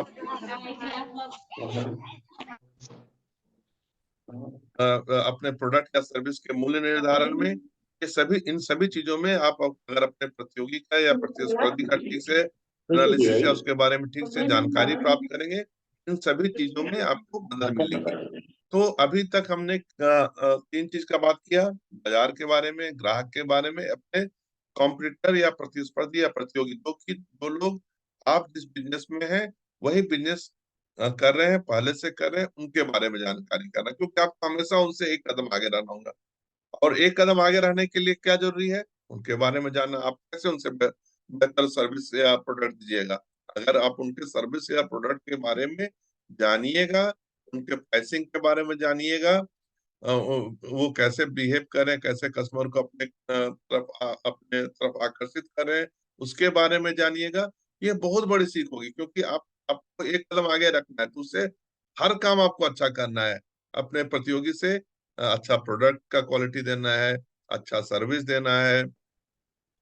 अपने प्रोडक्ट या सर्विस के मूल्य निर्धारण में, ये सभी इन सभी चीजों में आप अगर अपने प्रतियोगी का या प्रतिस्पर्धी का ठीक से एनालिसिस या उसके बारे में ठीक से जानकारी प्राप्त करेंगे, इन सभी चीजों में आपको मदद मिलेगी। तो अभी तक हमने तीन चीज का बात किया, बाजार के बारे में, ग्राहक के बारे में, अपने कॉम्पिटिटर या प्रतिस्पर्धी या प्रतियोगी, जो लोग आप जिस बिजनेस में हैं वही बिजनेस कर रहे हैं, पहले से कर रहे हैं, उनके बारे में जानकारी करना, क्योंकि आपको हमेशा उनसे एक कदम आगे रहना होगा। और एक कदम आगे रहने के लिए क्या जरूरी है, उनके बारे में जानना। आप कैसे उनसे बेहतर सर्विस या प्रोडक्ट दीजिएगा? अगर आप उनके सर्विस या प्रोडक्ट के बारे में जानिएगा, उनके प्राइसिंग के बारे में जानिएगा, वो कैसे बिहेव करें, कैसे कस्टमर को अपने तरफ आकर्षित करें, उसके बारे में जानिएगा। ये बहुत बड़ी सीख होगी, क्योंकि आपको एक कदम आगे रखना है, तो उससे हर काम आपको अच्छा करना है। अपने प्रतियोगी से अच्छा प्रोडक्ट का क्वालिटी देना है, अच्छा सर्विस देना है,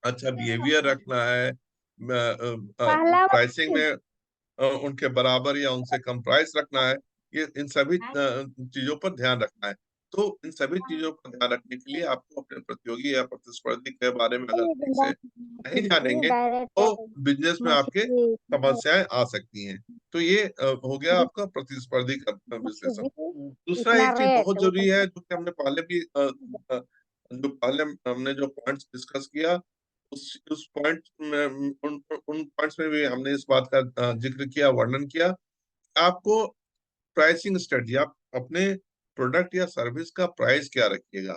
अच्छा बिहेवियर रखना है, पहला प्राइसिंग में उनके बराबर या उनसे कम प्राइस रखना है। ये इन सभी चीजों पर ध्यान रखना है। तो इन सभी चीजों पर ध्यान रखने के लिए आपको अपने प्रतियोगी या प्रतिस्पर्धी के बारे में अगर ठीक से नहीं जानेंगे, तो डायरेक्ट बिजनेस में आपके मछली समस्याएं आ सकती हैं। तो ये हो गया आपका प्रतिस्पर्धी का विश्लेषण। दूसरा इतना एक चीज रेट बहुत जरूरी है, जो कि हमने पहले भी जो पहले हमने जो पॉइंट्स डिस्कस किया, उस पॉइंट में, उन पॉइंट्स में भी हमने इस बात का जिक्र किया, वर्णन किया। आपको प्राइसिंग स्ट्रेटजी, आप अपने प्रोडक्ट या सर्विस का प्राइस क्या रखिएगा,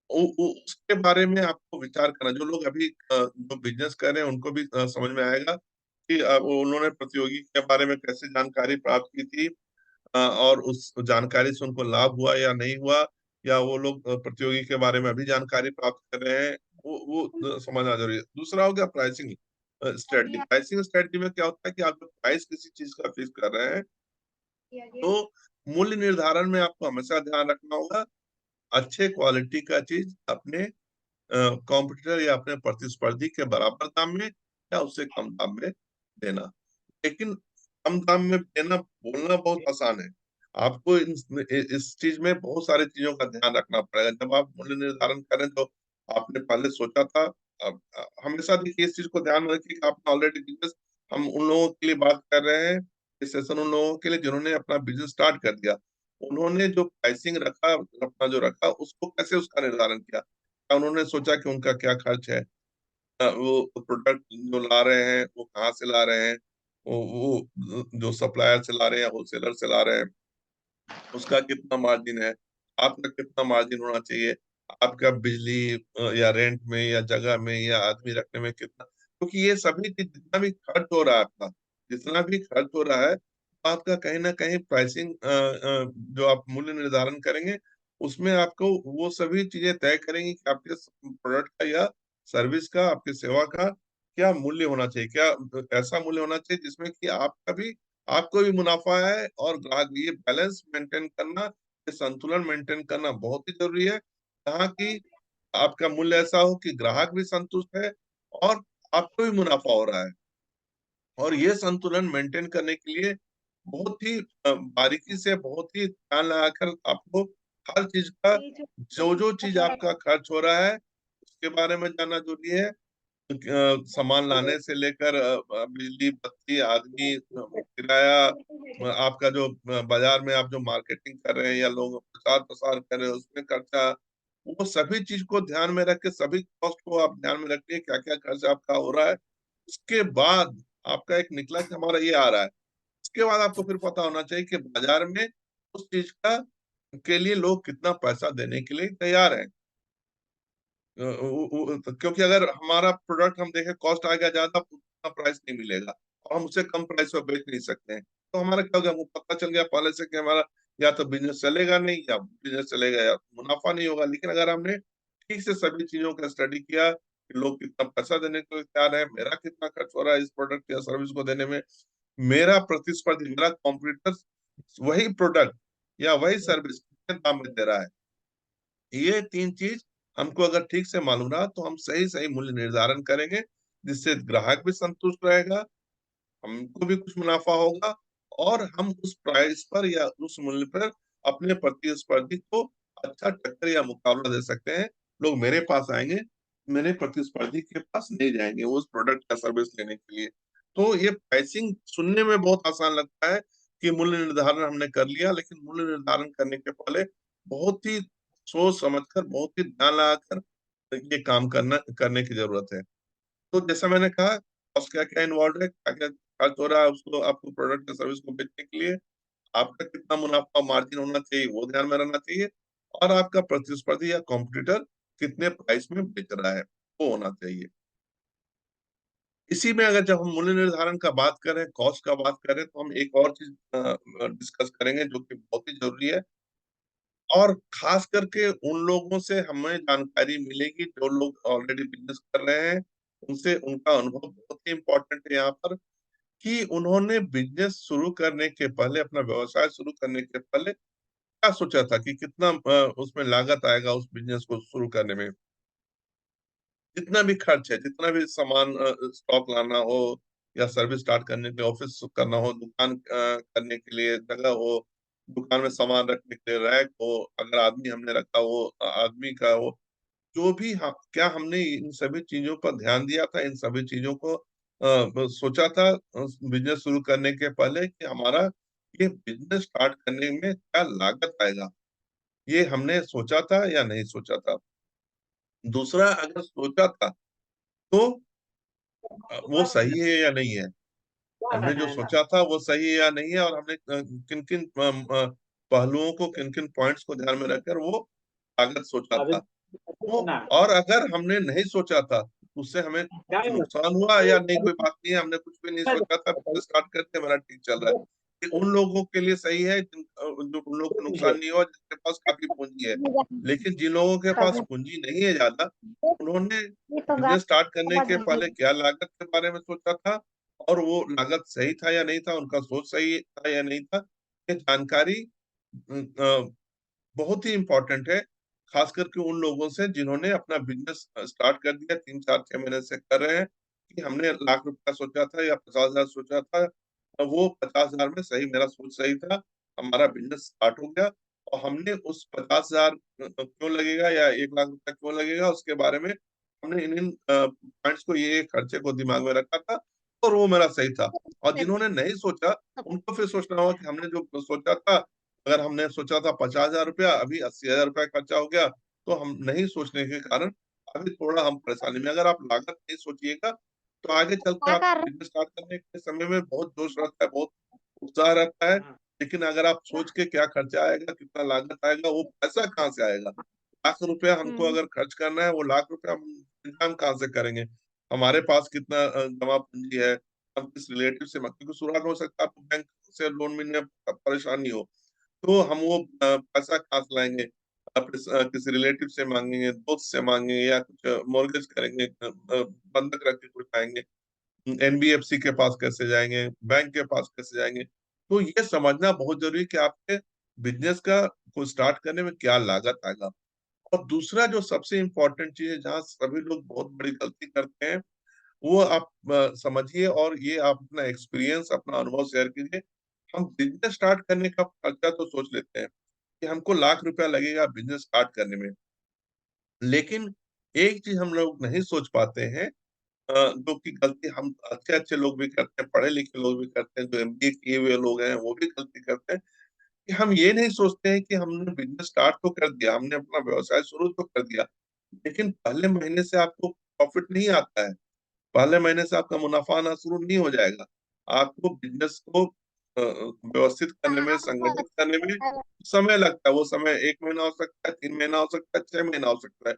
उसके बारे में आपको विचार करना। जो लोग अभी जो बिजनेस कर रहे हैं, उनको भी समझ में आएगा कि उन्होंने प्रतियोगी के बारे में कैसे जानकारी प्राप्त की थी, और उस जानकारी से उनको लाभ हुआ या नहीं हुआ, या वो लोग प्रतियोगी के बारे में अभी जानकारी प्राप्त कर रहे हैं, वो समझना जरूरी है। दूसरा हो गया प्राइसिंग स्ट्रेटजी। प्राइसिंग स्ट्रेटजी में क्या होता है कि आप जब प्राइस किसी चीज का फिक्स कर रहे हैं, तो मूल्य निर्धारण में आपको हमेशा ध्यान रखना होगा अच्छे क्वालिटी का चीज अपने कॉम्पिटिटर या अपने प्रतिस्पर्धी के बराबर दाम में या उससे कम दाम में देना। लेकिन कम दाम में देना बोलना बहुत आसान है, आपको इस चीज में बहुत सारी चीजों का ध्यान रखना पड़ेगा जब आप मूल्य निर्धारण करें। तो आपने पहले सोचा था, हमेशा देखिए इस चीज को ध्यान में रखिए कि आपने ऑलरेडी बिजनेस, हम उन लोगों के लिए बात कर रहे हैं, इस सेशन उन लोगों के लिए जिन्होंने अपना बिजनेस स्टार्ट कर दिया। उन्होंने जो प्राइसिंग रखा, अपना जो रखा, उसको कैसे उसका निर्धारण किया? उन्होंने सोचा कि उनका क्या खर्च है, वो प्रोडक्ट जो ला रहे हैं वो कहाँ से ला रहे हैं, वो जो सप्लायर से ला रहे हैं, होलसेलर से ला रहे हैं, उसका कितना मार्जिन है, आपका कितना मार्जिन होना चाहिए, आपका बिजली या रेंट में या जगह में या आदमी रखने में कितना, क्योंकि ये सभी चीज जितना भी खर्च हो रहा है आपका, जितना भी खर्च हो रहा है, बात का कहीं ना कहीं प्राइसिंग जो आप मूल्य निर्धारण करेंगे उसमें आपको वो सभी चीजें तय करेंगी कि आपके प्रोडक्ट का या सर्विस का, आपकी सेवा का क्या मूल्य होना चाहिए, क्या ऐसा मूल्य होना चाहिए जिसमें कि आपका भी, आपको भी मुनाफा है और ग्राहक भी। ये बैलेंस मेंटेन करना, ये संतुलन मेंटेन करना बहुत ही जरूरी है, जहाँ की आपका मूल्य ऐसा हो कि ग्राहक भी संतुष्ट है और आपको भी मुनाफा हो रहा है। और ये संतुलन मेंटेन करने के लिए बहुत ही बारीकी से, बहुत ही ध्यान लगाकर आपको हर चीज का, जो जो चीज आपका खर्च हो रहा है उसके बारे में जानना जरूरी है। सामान लाने से लेकर बिजली, बत्ती, आदमी, किराया, आपका जो बाजार में आप जो मार्केटिंग कर रहे हैं या लोग प्रचार प्रसार कर रहे हैं उसमें खर्चा, वो सभी चीज को ध्यान में रख के, सभी कॉस्ट को आप ध्यान में रखिए क्या क्या खर्च आपका हो रहा है। उसके बाद आपका एक निकला कि हमारा ये आ रहा है, उसके बाद आपको फिर पता होना चाहिए कि बाजार में उस चीज का के लिए लोग कितना पैसा देने के लिए तैयार हैं। क्योंकि अगर हमारा प्रोडक्ट हम देखें कॉस्ट आ गया ज्यादा तो उतना प्राइस नहीं मिलेगा और हम उसे कम प्राइस पर बेच नहीं सकते हैं, तो हमारा क्या हो गया, हमको पता चल गया पहले से कि हमारा या तो बिजनेस चलेगा नहीं, या बिजनेस चलेगा या मुनाफा नहीं होगा। लेकिन अगर हमने ठीक से सभी चीजों का स्टडी किया कि लोग कितना पैसा देने को तैयार है, मेरा कितना खर्च हो रहा है इस प्रोडक्ट या सर्विस को देने में, मेरा प्रतिस्पर्धी, मेरा कॉम्पिटिटर वही प्रोडक्ट या वही सर्विस कितने दाम में दे रहा है, ये तीन चीज हमको अगर ठीक से मालूम रहा तो हम सही सही मूल्य निर्धारण करेंगे, जिससे ग्राहक भी संतुष्ट रहेगा, हमको भी कुछ मुनाफा होगा और हम उस प्राइस पर या उस मूल्य पर अपने प्रतिस्पर्धी को अच्छा टक्कर या मुकाबला दे सकते हैं। लोग मेरे पास आएंगे, मेरे प्रतिस्पर्धी के पास नहीं जाएंगे उस प्रोडक्ट या सर्विस लेने के लिए। तो ये प्राइसिंग सुनने में बहुत आसान लगता है कि मूल्य निर्धारण हमने कर लिया, लेकिन मूल्य निर्धारण करने के पहले बहुत ही सोच समझकर, बहुत ही ध्यान लगाकर ये काम करने की जरूरत है। तो जैसा मैंने कहा, कॉस्ट क्या क्या इन्वॉल्व है, क्या क्या खर्च हो रहा है उसको, आपको प्रोडक्ट या सर्विस को बेचने के लिए, आपका कितना मुनाफा मार्जिन होना चाहिए वो ध्यान में रहना चाहिए, और आपका प्रतिस्पर्धी या कॉम्पिटिटर कितने प्राइस में बेच रहा है वो होना चाहिए। इसी में अगर जब हम मूल्य निर्धारण का बात करें, कॉस्ट का बात करें, तो हम एक और चीज डिस्कस करेंगे जो कि बहुत ही जरूरी है, और खास करके उन लोगों से हमें जानकारी मिलेगी जो लोग ऑलरेडी बिजनेस कर रहे हैं, उनसे उनका अनुभव बहुत ही इम्पोर्टेंट है यहाँ पर, कि उन्होंने बिजनेस शुरू करने के पहले, अपना व्यवसाय शुरू करने के पहले क्या सोचा था कि कितना उसमें लागत आएगा उस बिजनेस को शुरू करने में, जितना भी खर्च है, जितना भी सामान स्टॉक लाना हो या सर्विस स्टार्ट करने के लिए, ऑफिस करना हो, दुकान करने के लिए जगह हो, दुकान में सामान रखने के लिए रैक हो, अगर आदमी हमने रखा हो, आदमी का हो, जो भी क्या हमने इन सभी चीजों पर ध्यान दिया था, इन सभी चीजों को सोचा था बिजनेस शुरू करने के पहले कि हमारा ये बिजनेस स्टार्ट करने में क्या लागत आएगा, ये हमने सोचा था या नहीं सोचा था। दूसरा, अगर सोचा था तो वो सही है या नहीं है, हमने जो सोचा था वो सही है या नहीं है, और हमने किन किन पहलुओं को, किन किन पॉइंट्स को ध्यान में रखकर वो लागत सोचा था। वो, और अगर हमने नहीं सोचा था उससे हमें कुछ नुकसान हुआ या नहीं, कोई बात नहीं है, हमने कुछ भी नहीं सोचा था, स्टार्ट करके हमारा ठीक चल रहा है, ये उन लोगों के लिए सही है जो उन लोगों को नुकसान नहीं हुआ, जिनके पास काफी पूंजी है। लेकिन जिन लोगों के पास पूंजी नहीं है ज्यादा, उन्होंने ये तो बिजनेस बात स्टार्ट करने समझ के गई। पहले क्या लागत के बारे में सोचा था, और वो लागत सही था या नहीं था, उनका सोच सही था या नहीं था, ये जानकारी बहुत ही इंपॉर्टेंट है, खास करके उन लोगों से जिन्होंने अपना बिजनेस स्टार्ट कर दिया, 3 4 6 महीने से कर रहे हैं, कि हमने लाख रुपया सोचा था या 50,000 सोचा था, वो 50,000 में सही, मेरा सोच सही था, हमारा बिजनेस स्टार्ट हो गया, और हमने उस 50,000 क्यों लगेगा या 1 लाख रुपया क्यों लगेगा उसके बारे में हमने इन इन पॉइंट्स को, ये खर्चे को दिमाग में रखा था, और वो मेरा सही था। और जिन्होंने नहीं सोचा उनको फिर सोचना होगा कि हमने जो सोचा था, अगर हमने सोचा था 50,000 रुपया, अभी 80,000 रुपया खर्चा हो गया, तो हम नहीं सोचने के कारण अभी थोड़ा हम परेशानी में। अगर आप लागत नहीं सोचिएगा तो आगे चल के क्या आप कर बिजनेस स्टार्ट करने के समय में बहुत जोश रहता है, बहुत उत्साह रहता है, लेकिन अगर आप सोच के क्या खर्चा आएगा, कितना लागत आएगा, वो पैसा कहाँ से आएगा, 1 लाख रुपया हमको हम्म। अगर खर्च करना है, वो 1 लाख रुपया हम इंतजाम कहाँ से करेंगे, हमारे पास कितना जमा पूंजी है, हम किस रिलेटिव से, क्योंकि शुरुआत हो सकता है आपको बैंक से लोन मिलने में परेशानी हो, तो हम वो पैसा कहाँ से लाएंगे? अपने किसी रिलेटिव से मांगेंगे, दोस्त से मांगेंगे, या कुछ मॉर्गेज करेंगे, बंधक रख के कुछ पाएंगे। एनबीएफसी के पास कैसे जाएंगे, बैंक के पास कैसे जाएंगे? तो ये समझना बहुत जरूरी है कि आपके बिजनेस का को स्टार्ट करने में क्या लागत आएगा। और दूसरा जो सबसे इम्पोर्टेंट चीज है, जहाँ सभी लोग बहुत बड़ी गलती करते हैं, वो आप समझिए, और ये आप अपना एक्सपीरियंस, अपना अनुभव शेयर कीजिए। हम बिजनेस स्टार्ट करने का खर्चा तो सोच लेते हैं कि हमको लाख रुपया लगेगा बिजनेस स्टार्ट करने में, लेकिन एक चीज हम लोग नहीं सोच पाते हैं, जो कि गलती हम अच्छे अच्छे लोग भी करते हैं, पढ़े लिखे लोग भी करते हैं, जो एमबीए किए हुए लोग हैं वो भी गलती करते हैं, कि हम ये नहीं सोचते हैं कि हमने बिजनेस स्टार्ट तो कर दिया, हमने अपना व्यवसाय शुरू तो कर दिया, लेकिन पहले महीने से आपको प्रॉफिट नहीं आता है, पहले महीने से आपका मुनाफा आना शुरू नहीं हो जाएगा। आपको बिजनेस को व्यवस्थित करने में, संगठित करने में समय लगता है। वो समय 1 महीना हो सकता है, 3 महीना हो सकता है, 6 महीना हो सकता है।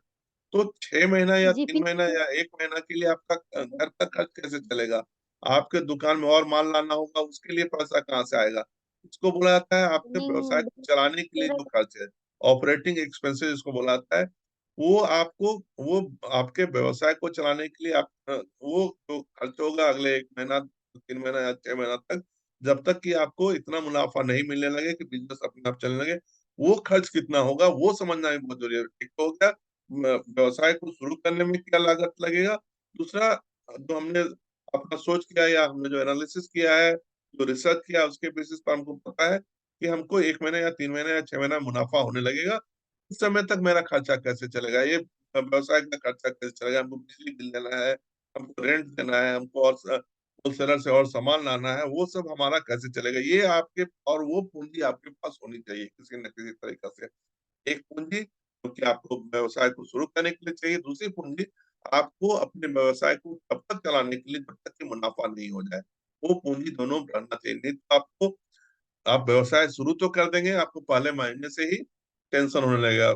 तो 6 महीना या जीपी 3 महीना या 1 महीना के लिए आपका घर का खर्च कैसे चलेगा? आपके दुकान में और माल लाना होगा, उसके लिए पैसा कहाँ से आएगा? इसको बोला जाता है आपके व्यवसाय को चलाने के लिए जो खर्च है, ऑपरेटिंग एक्सपेंसेस इसको बोला जाता है। वो आपको, वो आपके व्यवसाय को चलाने के लिए आप वो जो खर्च होगा अगले 1 महीना, 3 महीना या 6 महीना तक, जब तक कि आपको इतना मुनाफा नहीं मिलने लगे कि बिजनेस अपने आप चलने लगे, वो खर्च कितना होगा वो समझना भी बहुत जरूरी है। एक तो हो गया व्यवसाय को शुरू करने में क्या लागत लगेगा, दूसरा जो हमने अपना सोच किया या हमने जो एनालिसिस किया है, जो रिसर्च किया है, उसके बेसिस पर हमको पता है कि हमको 1 महीने या 3 महीने या 6 महीना मुनाफा होने लगेगा। उस समय तक मेरा खर्चा कैसे चलेगा, ये व्यवसाय का खर्चा कैसे चलेगा, हमको बिजली बिल देना है, हमको रेंट देना है, हमको और होलसेलर से और सामान लाना है, वो सब हमारा कैसे चलेगा, ये आपके, और वो पूंजी आपके पास होनी चाहिए किसी न किसी तरीके से। एक पूंजी जो कि आपको व्यवसाय को शुरू करने के लिए चाहिए, दूसरी पूंजी आपको अपने व्यवसाय को तब तक चलाने के लिए जब तक कि मुनाफा नहीं हो जाए। वो पूंजी दोनों रहना चाहिए, नहीं तो आपको, आप व्यवसाय शुरू तो कर देंगे, आपको पहले महीने से ही टेंशन होने लगेगा,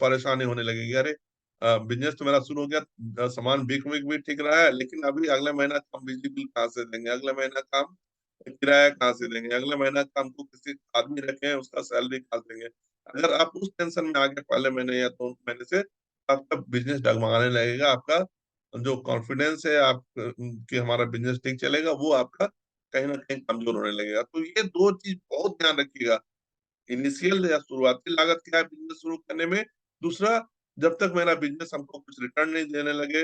परेशानी होने लगेगी। अरे बिजनेस तो मेरा शुरू हो गया, सामान बिक विक भी ठीक रहा है, लेकिन अभी अगले महीना का हम बिजली बिल कहाँ से देंगे, अगले महीना का हम किराया कहाँ से देंगे, अगले महीना का हमको किसी आदमी रखे हैं उसका सैलरी कहाँ से देंगे। अगर आप उस टेंशन में आ गए पहले महीने या 2 महीने से, आपका बिजनेस डगमगाने लगेगा, आपका जो कॉन्फिडेंस है आप कि हमारा बिजनेस ठीक चलेगा, वो आपका कहीं ना कहीं कमजोर होने लगेगा। तो ये दो चीज बहुत ध्यान रखिएगा, इनिशियल या शुरुआती लागत क्या है बिजनेस शुरू करने में, दूसरा जब तक मेरा बिजनेस हमको कुछ रिटर्न नहीं देने लगे,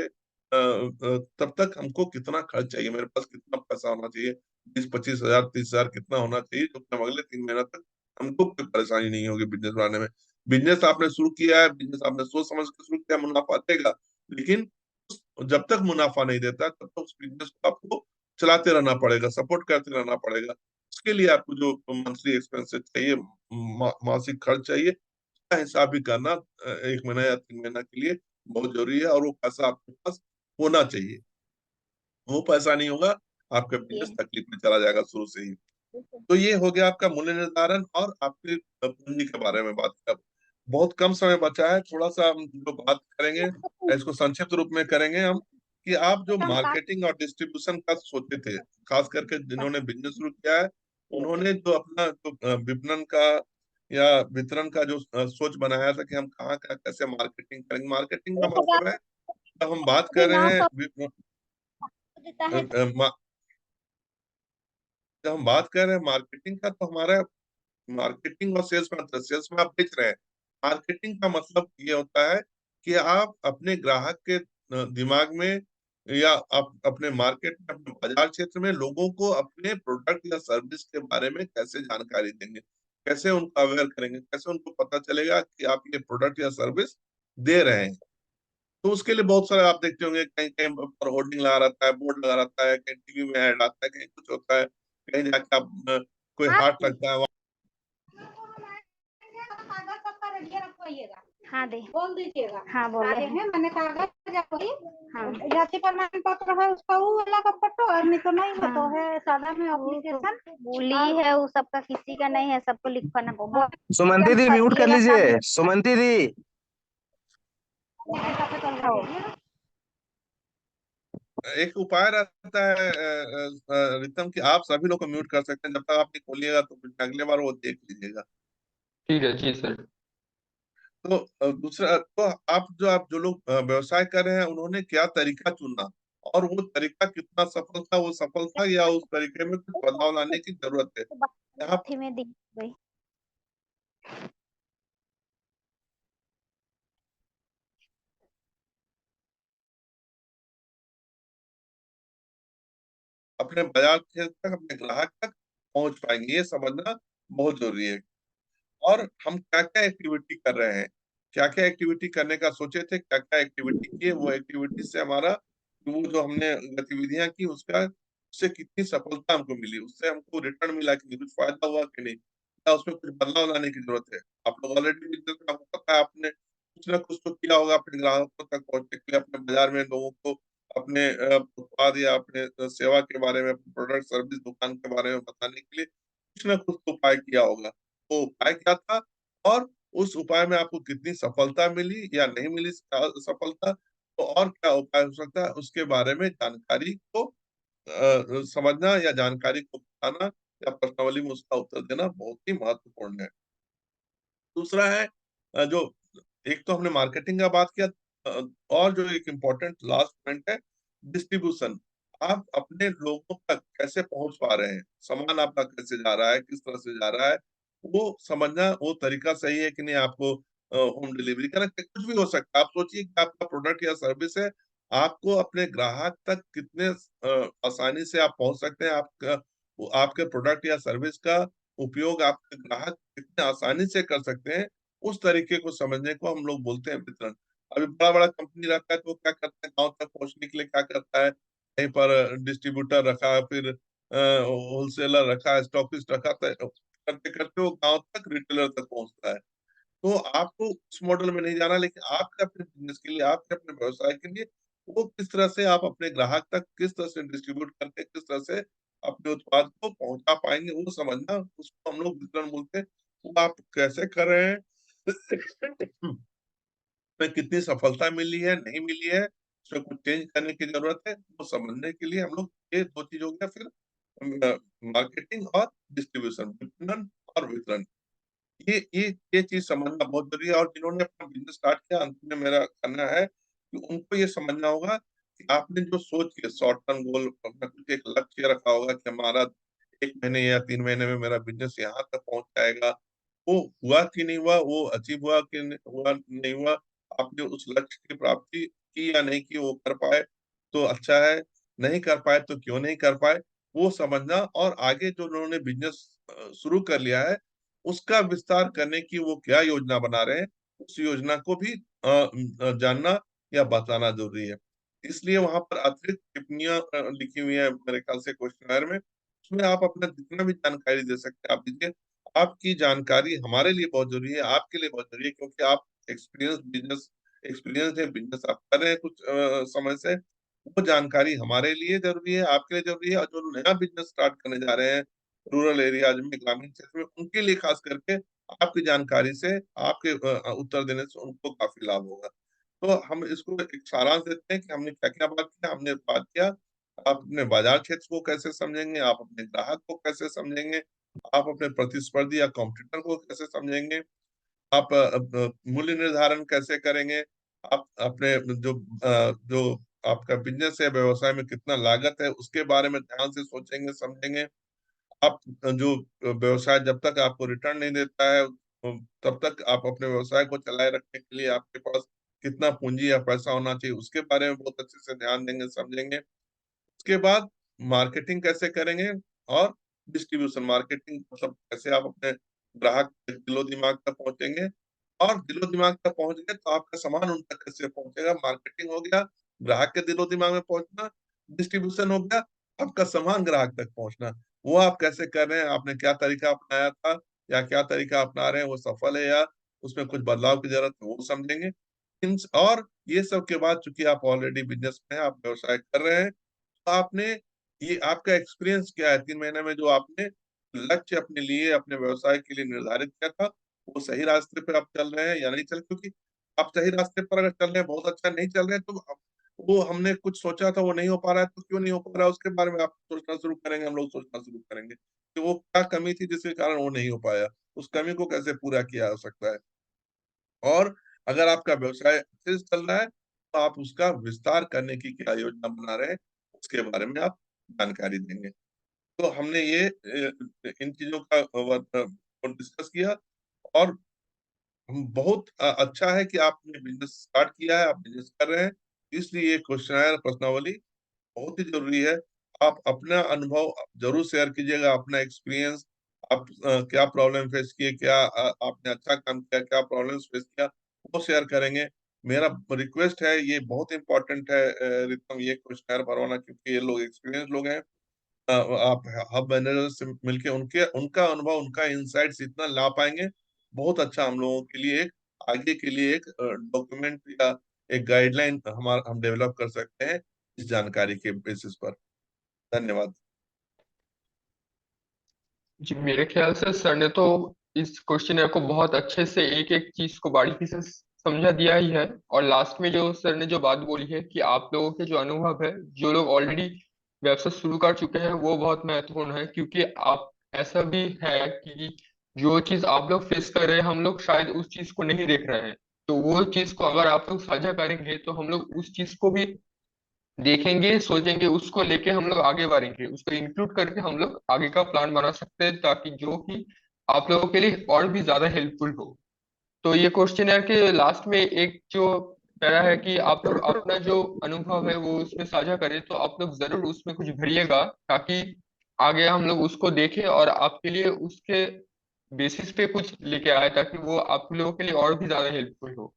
तब तक हमको कितना खर्च चाहिए, मेरे पास कितना पैसा होना चाहिए, 20-25 हजार, 30 हजार कितना होना चाहिए, जो कि हम अगले 3 महीना तक हमको कोई परेशानी नहीं होगी बिजनेस बनाने में। बिजनेस आपने शुरू किया है, बिजनेस आपने सोच समझ के शुरू किया, मुनाफा देगा, लेकिन जब तक मुनाफा नहीं देता तब तक उस बिजनेस को आपको चलाते रहना पड़ेगा, सपोर्ट करते रहना पड़ेगा। उसके लिए आपको जो मंथली एक्सपेंसेस चाहिए, मासिक खर्च चाहिए, उसका हिसाब भी करना 1 महीना या 3 महीना के लिए बहुत जरूरी है, और वो पैसा आपके पास होना चाहिए। वो पैसा नहीं होगा, आपका बिजनेस ये तकलीफ में चला जाएगा शुरू से ही। तो ये हो गया आपका मूल्य निर्धारण और आपके पूंजी के बारे में बात कर। बहुत कम समय बचा है, थोड़ा सा हम जो बात करेंगे इसको संक्षिप्त रूप में करेंगे हम, कि आप जो मार्केटिंग और डिस्ट्रीब्यूशन का सोचे थे, खास करके जिन्होंने बिजनेस शुरू किया है, उन्होंने जो अपना जो विपणन का या वितरण का जो सोच बनाया था कि हम कहाँ कहाँ कैसे मार्केटिंग करेंगे। मार्केटिंग का 1,000 मतलब है, जब हम बात अभी कर रहे हैं 900 देता है तो जब हम बात कर रहे हैं मार्केटिंग का, तो हमारा मार्केटिंग और सेल्स में अंतर, सेल्स में आप बेच रहे हैं, मार्केटिंग का मतलब ये होता है कि आप अपने ग्राहक के दिमाग में, या आप अपने मार्केट में, अपने बाजार क्षेत्र में लोगों को अपने प्रोडक्ट या सर्विस के बारे में कैसे जानकारी देंगे, कैसे उनको अवेयर करेंगे, कैसे उनको पता चलेगा कि आप ये प्रोडक्ट या सर्विस दे रहे हैं। तो उसके लिए बहुत सारे आप देखते होंगे, कहीं कहीं पर होर्डिंग लगा रहता है, बोर्ड लगा रहता है, कहीं टीवी में ऐड आता है, कहीं कुछ होता है, कहीं जाके आप कोई हाँ हाट लगता है। हाँ दे बोल दीजिएगा। हाँ बोल रहे हैं। मैंने कागज वही हाँ जाति प्रमाण पत्र है उसका, वो वाला का फोटो, और नहीं तो नहीं है, तो हाँ है सादा में वो तो एप्लीकेशन। बोली है, वो सबका किसी का नहीं है, सबको लिखवाना वो सुमंती दी म्यूट कर फर्जीएगा काम लीजिए, सुमंती दी। एक उपाय रहता है रितम, कि आप सभी लोग को म्यूट कर सकते हैं, जब तक आप नहीं खोलिएगा तो फिर अगले बार वो देख लीजिएगा। ठीक है जी सर। तो दूसरा, तो आप जो लोग व्यवसाय कर रहे हैं, उन्होंने क्या तरीका चुना, और वो तरीका कितना सफल था, वो सफल था, या उस तरीके में कुछ बदलाव लाने की जरूरत है। यहाँ अथी में दिख गई। अपने बाजार क्षेत्र तक, अपने ग्राहक तक पहुंच पाएंगे, ये समझना बहुत जरूरी है। और हम क्या क्या एक्टिविटी कर रहे हैं, क्या क्या एक्टिविटी करने का सोचे थे, क्या क्या एक्टिविटी किए, वो एक्टिविटी से हमारा, वो जो हमने गतिविधियां की, उसका, उससे कितनी सफलता हमको मिली, उससे हमको रिटर्न मिला कि नहीं, कुछ फायदा हुआ कि नहीं, क्या उसमें कुछ बदलाव लाने की जरूरत है। आप लोग ऑलरेडी बिजनेस में, आपको पता है, आपने कुछ ना कुछ तो किया होगा अपने ग्राहकों तक पहुंचने के लिए, अपने बाजार में लोगों को अपने उत्पाद या अपने सेवा के बारे में, प्रोडक्ट सर्विस दुकान के बारे में बताने के लिए कुछ ना कुछ तो उपाय किया होगा। वो उपाय क्या था, और उस उपाय में आपको कितनी सफलता मिली या नहीं मिली सफलता, तो और क्या उपाय हो सकता है, उसके बारे में जानकारी को समझना या जानकारी को बताना या प्रश्नावली में उसका उत्तर देना बहुत ही महत्वपूर्ण है। दूसरा है जो, एक तो हमने मार्केटिंग का बात किया, और जो एक इम्पोर्टेंट लास्ट पॉइंट है, डिस्ट्रीब्यूशन। आप अपने लोगों तक कैसे पहुंच पा रहे हैं, सामान आपका कैसे जा रहा है, किस तरह से जा रहा है, वो समझना, वो तरीका सही है कि नहीं। आपको होम डिलीवरी करना, कुछ भी हो सकता है। आप सोचिए कि आपका प्रोडक्ट या सर्विस है, आपको अपने ग्राहक तक कितने आसानी से आप पहुंच सकते हैं, आपका, आपके प्रोडक्ट या सर्विस का उपयोग आपके ग्राहक कितने आसानी से कर सकते हैं, उस तरीके को समझने को हम लोग बोलते हैं वितरण। अभी बड़ा बड़ा कंपनी रहता है, तो वो क्या करता है, गांव तक पहुंचने के लिए क्या करता है, कहीं पर डिस्ट्रीब्यूटर रखा, फिर होलसेलर रखा, स्टॉकिस्ट रखा, करते करते वो गांव तक, रिटेलर तक पहुंचता है। तो आपको उस मॉडल में नहीं जाना, लेकिन आपके अपने बिजनेस के लिए, आपके अपने व्यवसाय के लिए, वो किस तरह से आप अपने ग्राहक तक किस तरह से डिस्ट्रीब्यूट करके, किस तरह से अपने उत्पाद को पहुंचा पाएंगे, वो समझना, उसको हम लोग वितरण बोलते हैं। वो आप कैसे कर रहे हैं, में कितनी सफलता मिली है, नहीं मिली है, उसमें कुछ चेंज करने की जरूरत है, वो समझने के लिए हम लोग, ये दो चीज हो गया। फिर मार्केटिंग और डिस्ट्रीब्यूशन, विपणन और वितरण, ये चीज समझना बहुत जरूरी है। और जिन्होंने अपना बिजनेस स्टार्ट किया, अंत में मेरा कहना है कि उनको ये समझना होगा कि आपने जो सोच के शॉर्ट टर्म गोल, अपना कुछ एक लक्ष्य रखा होगा कि हमारा 1 महीने या 3 महीने में मेरा बिजनेस यहाँ तक पहुंच जाएगा, वो हुआ कि नहीं हुआ, वो अचीव हुआ कि हुआ नहीं हुआ, आपने उस लक्ष्य की प्राप्ति की या नहीं की, वो कर पाए तो अच्छा है, नहीं कर पाए तो क्यों नहीं कर पाए, वो समझना। और आगे जो उन्होंने बिजनेस शुरू कर लिया है, उसका विस्तार करने की वो क्या योजना बना रहे हैं, उस योजना को भी जानना या बताना जरूरी है। इसलिए वहां पर अतिरिक्त टिप्पणियां लिखी हुई है मेरे ख्याल से क्वेश्चनर में, उसमें आप अपना जितना भी जानकारी दे सकते हैं आप दीजिए। आपकी जानकारी हमारे लिए बहुत जरूरी है, आपके लिए बहुत जरूरी है, क्योंकि आप एक्सपीरियंस है, बिजनेस आप कर रहे हैं कुछ समय से, वो जानकारी हमारे लिए जरूरी है, आपके लिए जरूरी है। और जो नया बिजनेस स्टार्ट करने जा रहे हैं रूरल एरियाज में, ग्रामीण क्षेत्र में, उनके लिए खास करके आपकी जानकारी से, आपके उत्तर देने से उनको काफी लाभ होगा। तो हम इसको एक सारांश देते हैं कि हमने क्या क्या बात किया। हमने बात किया, आप अपने बाजार क्षेत्र को कैसे समझेंगे, आप अपने ग्राहक को कैसे समझेंगे, आप अपने प्रतिस्पर्धी या कॉम्पिटिटर को कैसे समझेंगे, आप मूल्य निर्धारण कैसे करेंगे, आप अपने जो आपका बिजनेस है, व्यवसाय में कितना लागत है, उसके बारे में ध्यान से सोचेंगे, समझेंगे। आप जो व्यवसाय जब तक आपको रिटर्न नहीं देता है, तब तक आप अपने व्यवसाय को चलाए रखने के लिए आपके पास कितना पूंजी या पैसा होना चाहिए, उसके बारे में बहुत अच्छे से ध्यान देंगे, समझेंगे। उसके बाद मार्केटिंग कैसे करेंगे, और डिस्ट्रीब्यूशन मार्केटिंग, मतलब कैसे आप अपने ग्राहक के दिलो दिमाग तक पहुंचेंगे, और दिलो दिमाग तक पहुंच गए तो आपका सामान उन तक कैसे पहुंचेगा। मार्केटिंग हो गया, ग्राहक के दिलो दिमाग में पहुंचना। डिस्ट्रीब्यूशन हो गया, आपका सामान ग्राहक तक पहुंचना। वो आप कैसे कर रहे हैं, आपने क्या तरीका अपनाया था या क्या तरीका अपना रहे हैं, वो सफल है या उसमें कुछ बदलाव की जरूरत है, वो समझेंगे। और ये सब के बाद, चूंकि आप ऑलरेडी बिजनेस में हैं, आप व्यवसाय कर रहे हैं, आपने, ये आपका एक्सपीरियंस क्या है 3 महीने में, जो आपने लक्ष्य अपने लिए, अपने व्यवसाय के लिए निर्धारित किया था, वो सही रास्ते पे आप चल रहे हैं या नहीं चल, क्योंकि आप सही रास्ते पर अगर चल रहे हैं, बहुत अच्छा, नहीं चल रहे हैं तो वो हमने कुछ सोचा था वो नहीं हो पा रहा है, तो क्यों नहीं हो पा रहा है उसके बारे में आप सोचना शुरू करेंगे, हम लोग सोचना शुरू करेंगे कि वो क्या कमी थी जिसके कारण वो नहीं हो पाया, उस कमी को कैसे पूरा किया जा सकता है। और अगर आपका व्यवसाय अच्छे से चल रहा है तो आप उसका विस्तार करने की क्या योजना बना रहे हैं, उसके बारे में आप जानकारी देंगे। तो हमने ये इन चीजों का डिस्कस किया। और बहुत अच्छा है कि आपने बिजनेस स्टार्ट किया है, आप बिजनेस कर रहे हैं, इसलिए ये क्वेश्चन प्रश्नावली बहुत ही जरूरी है। आप अपना अनुभव जरूर शेयर कीजिएगा, अपना एक्सपीरियंस, आप क्या प्रॉब्लम फेस किए, क्या आपने अच्छा काम किया, क्या प्रॉब्लम्स फेस किया, वो शेयर करेंगे। मेरा रिक्वेस्ट है, ये बहुत इंपॉर्टेंट है रितम, ये क्वेश्चन भरवाना, क्योंकि ये लोग एक्सपीरियंस लोग हैं। आप हब मैनेजर से मिलके उनके उनका अनुभव, उनका इंसाइट्स इतना ला पाएंगे, बहुत अच्छा हम लोगों के लिए एक आगे के लिए एक डॉक्यूमेंट या एक गाइडलाइन हम डेवलप कर सकते हैं इस जानकारी के बेसिस पर। धन्यवाद। जी, मेरे ख्याल से सर ने तो इस क्वेश्चनर को बहुत अच्छे से एक एक चीज को बारीकी से समझा दिया ही है। और लास्ट में जो सर ने जो बात बोली है कि आप लोगों के जो अनुभव है, जो लोग ऑलरेडी व्यवसाय शुरू कर चुके हैं, वो बहुत महत्वपूर्ण है। क्योंकि आप ऐसा भी है कि जो चीज आप लोग फेस कर रहे हैं, हम लोग शायद उस चीज को नहीं देख रहे हैं। तो वो चीज को अगर आप लोग साझा करेंगे तो हम लोग उस चीज को भी देखेंगे, सोचेंगे, उसको लेके हम लोग आगे बढ़ेंगे, उसको इंक्लूड करके हम लोग आगे का प्लान बना सकते हैं, ताकि जो कि आप लोगों के लिए और भी ज्यादा हेल्पफुल हो। तो ये क्वेश्चनर के लास्ट में एक जो पैरा है कि आप लोग अपना जो अनुभव है वो उसमें साझा करें, तो आप लोग जरूर उसमें कुछ भरिएगा, ताकि आगे हम लोग उसको देखें और आपके लिए उसके बेसिस पे कुछ लेके आए, ताकि वो आप लोगों के लिए और भी ज्यादा हेल्पफुल हो।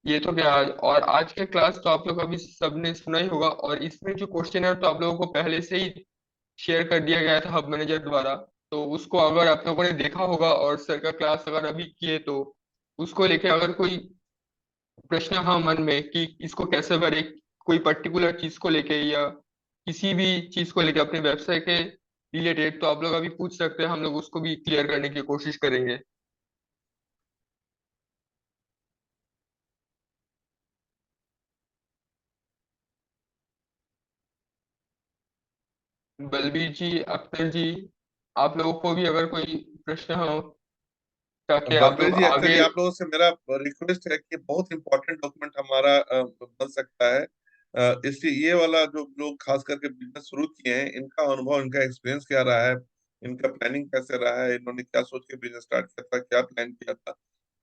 ये तो क्या आज, और आज के क्लास तो आप लोग अभी सबने सुना ही होगा, और इसमें जो क्वेश्चन है तो आप लोगों को पहले से ही शेयर कर दिया गया था हब मैनेजर द्वारा। तो उसको अगर आप लोगों ने देखा होगा और सर का क्लास अगर अभी किए, तो उसको लेके अगर कोई प्रश्न हाँ मन में कि इसको कैसे भरे, कोई पर्टिकुलर चीज को लेके या किसी भी चीज को लेके अपने व्यवसाय के रिलेटेड, तो आप लोग अभी पूछ सकते हैं, हम लोग उसको भी क्लियर करने की कोशिश करेंगे। बलबीर जी, अख्तर जी, आप लोगों को भी अगर कोई प्रश्न हो, ताकि आप बलबीर लोग जी, अख्तर जी, आगे। आप लोगों से मेरा रिक्वेस्ट है कि बहुत इंपॉर्टेंट डॉक्यूमेंट हमारा बन सकता है। इसलिए ये वाला जो लोग खास करके बिजनेस शुरू किए हैं, इनका अनुभव, इनका एक्सपीरियंस क्या रहा है, इनका प्लानिंग कैसे रहा है, इन्होंने क्या सोच के बिजनेस स्टार्ट किया था, क्या प्लान किया था,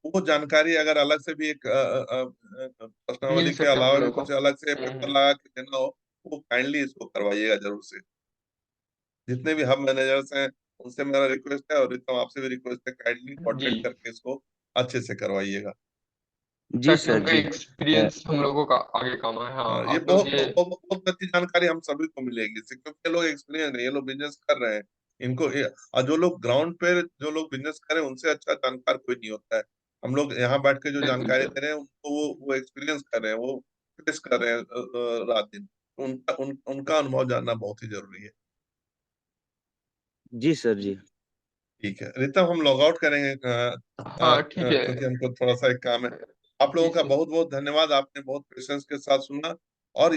वो जानकारी अगर अलग से भी एक मिल प्रश्नावली के सके हम अलावा भी लोग को। कुछ अलग से पेपर हम्म। लगा के देना हो, वो काइंडली इसको करवाइएगा जरूर से। जितने भी हब मैनेजर्स हैं उनसे मेरा रिक्वेस्ट है, और रितम आपसे भी रिक्वेस्ट है, काइंडली जी, कोऑर्डिनेट करके इसको अच्छे से करवाइएगा। जी ताकि सर उनका जी। एक्सपीरियंस हम लोगों का आगे काम आए। हाँ, ये आप लोग बहुत ये। बहुत अच्छी जानकारी हम सभी को मिलेगी इससे, क्योंकि ये लोग एक्सपीरियंस है, ये लोग बिजनेस कर रहे हैं। और जो लोग ग्राउंड पे जो लोग बिजनेस कर रहे हैं, उनसे अच्छा जानकार कोई नहीं होता है। हम लोग यहाँ बैठ के जो बिल्कुल जानकारी सर। दे रहे हैं उनको वो एक्सपीरियंस कर रहे हैं, वो फेस कर रहे हैं रात दिन, तो उनका अनुभव जानना बहुत ही जरूरी है। जी सर जी। ठीक है रितम, हम लॉग आउट करेंगे हाँ, ठीक है। क्योंकि हमको थोड़ा सा एक काम है। आप लोगों जी का सर। बहुत बहुत धन्यवाद, आपने बहुत पेशेंस के साथ सुना। और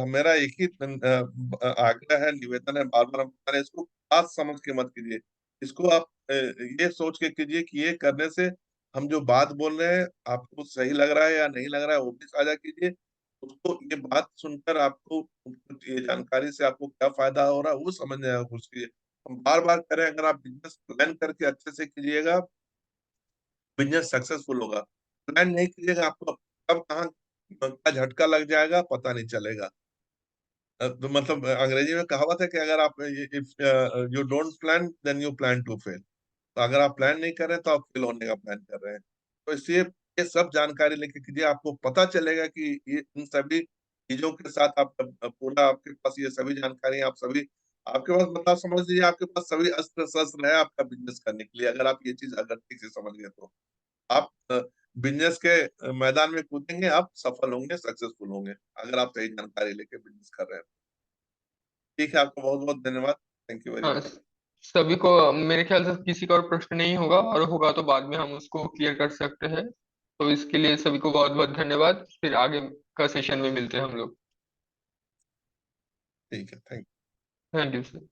मेरा एक ही आग्रह है, निवेदन है, बार बार हम बता रहे हैं, इसको बात समझ के मत कीजिए। इसको आप ये सोच के कीजिए कि ये करने से हम जो बात बोल रहे हैं आपको सही लग रहा है या नहीं लग रहा है, वो भी साझा कीजिए। उसको ये बात सुनकर आपको ये जानकारी से आपको क्या फायदा हो रहा है वो समझने का कोशिश कीजिए। हम बार बार करें, अगर आप बिजनेस प्लान करके अच्छे से कीजिएगा, बिजनेस सक्सेसफुल होगा। प्लान नहीं कीजिएगा, आपको कब कहाँ क्या झटका लग जाएगा पता नहीं चलेगा। तो मतलब अंग्रेजी में कहावत है कि अगर आप if you don't plan then you plan to fail. तो अगर आप प्लान नहीं कर रहे हैं तो आप फेल होने का प्लान कर रहे हैं। तो इसलिए ये सब जानकारी लेके कीजिए, आपको पता चलेगा कि ये इन सभी चीजों के साथ आप पूरा आपके पास ये सभी जानकारी, आप सभी आपके पास, मतलब समझ लीजिए आपके पास सभी अस्त्र शस्त्र है आपका बिजनेस करने के लिए, अगर आप ये चीज अगर ठीक से समझ गए तो आप बिजनेस के मैदान में कूदेंगे, आप सफल होंगे, सक्सेसफुल होंगे, अगर आप सही जानकारी लेके बिजनेस कर रहे हैं। ठीक है, आपका बहुत बहुत धन्यवाद। थैंक यू वेरी हाँ, मच। सभी को मेरे ख्याल से किसी का और प्रश्न नहीं होगा, और होगा तो बाद में हम उसको क्लियर कर सकते हैं। तो इसके लिए सभी को बहुत बहुत धन्यवाद। फिर आगे का सेशन में मिलते हैं हम लोग। ठीक है, थैंक थैंक यू सर।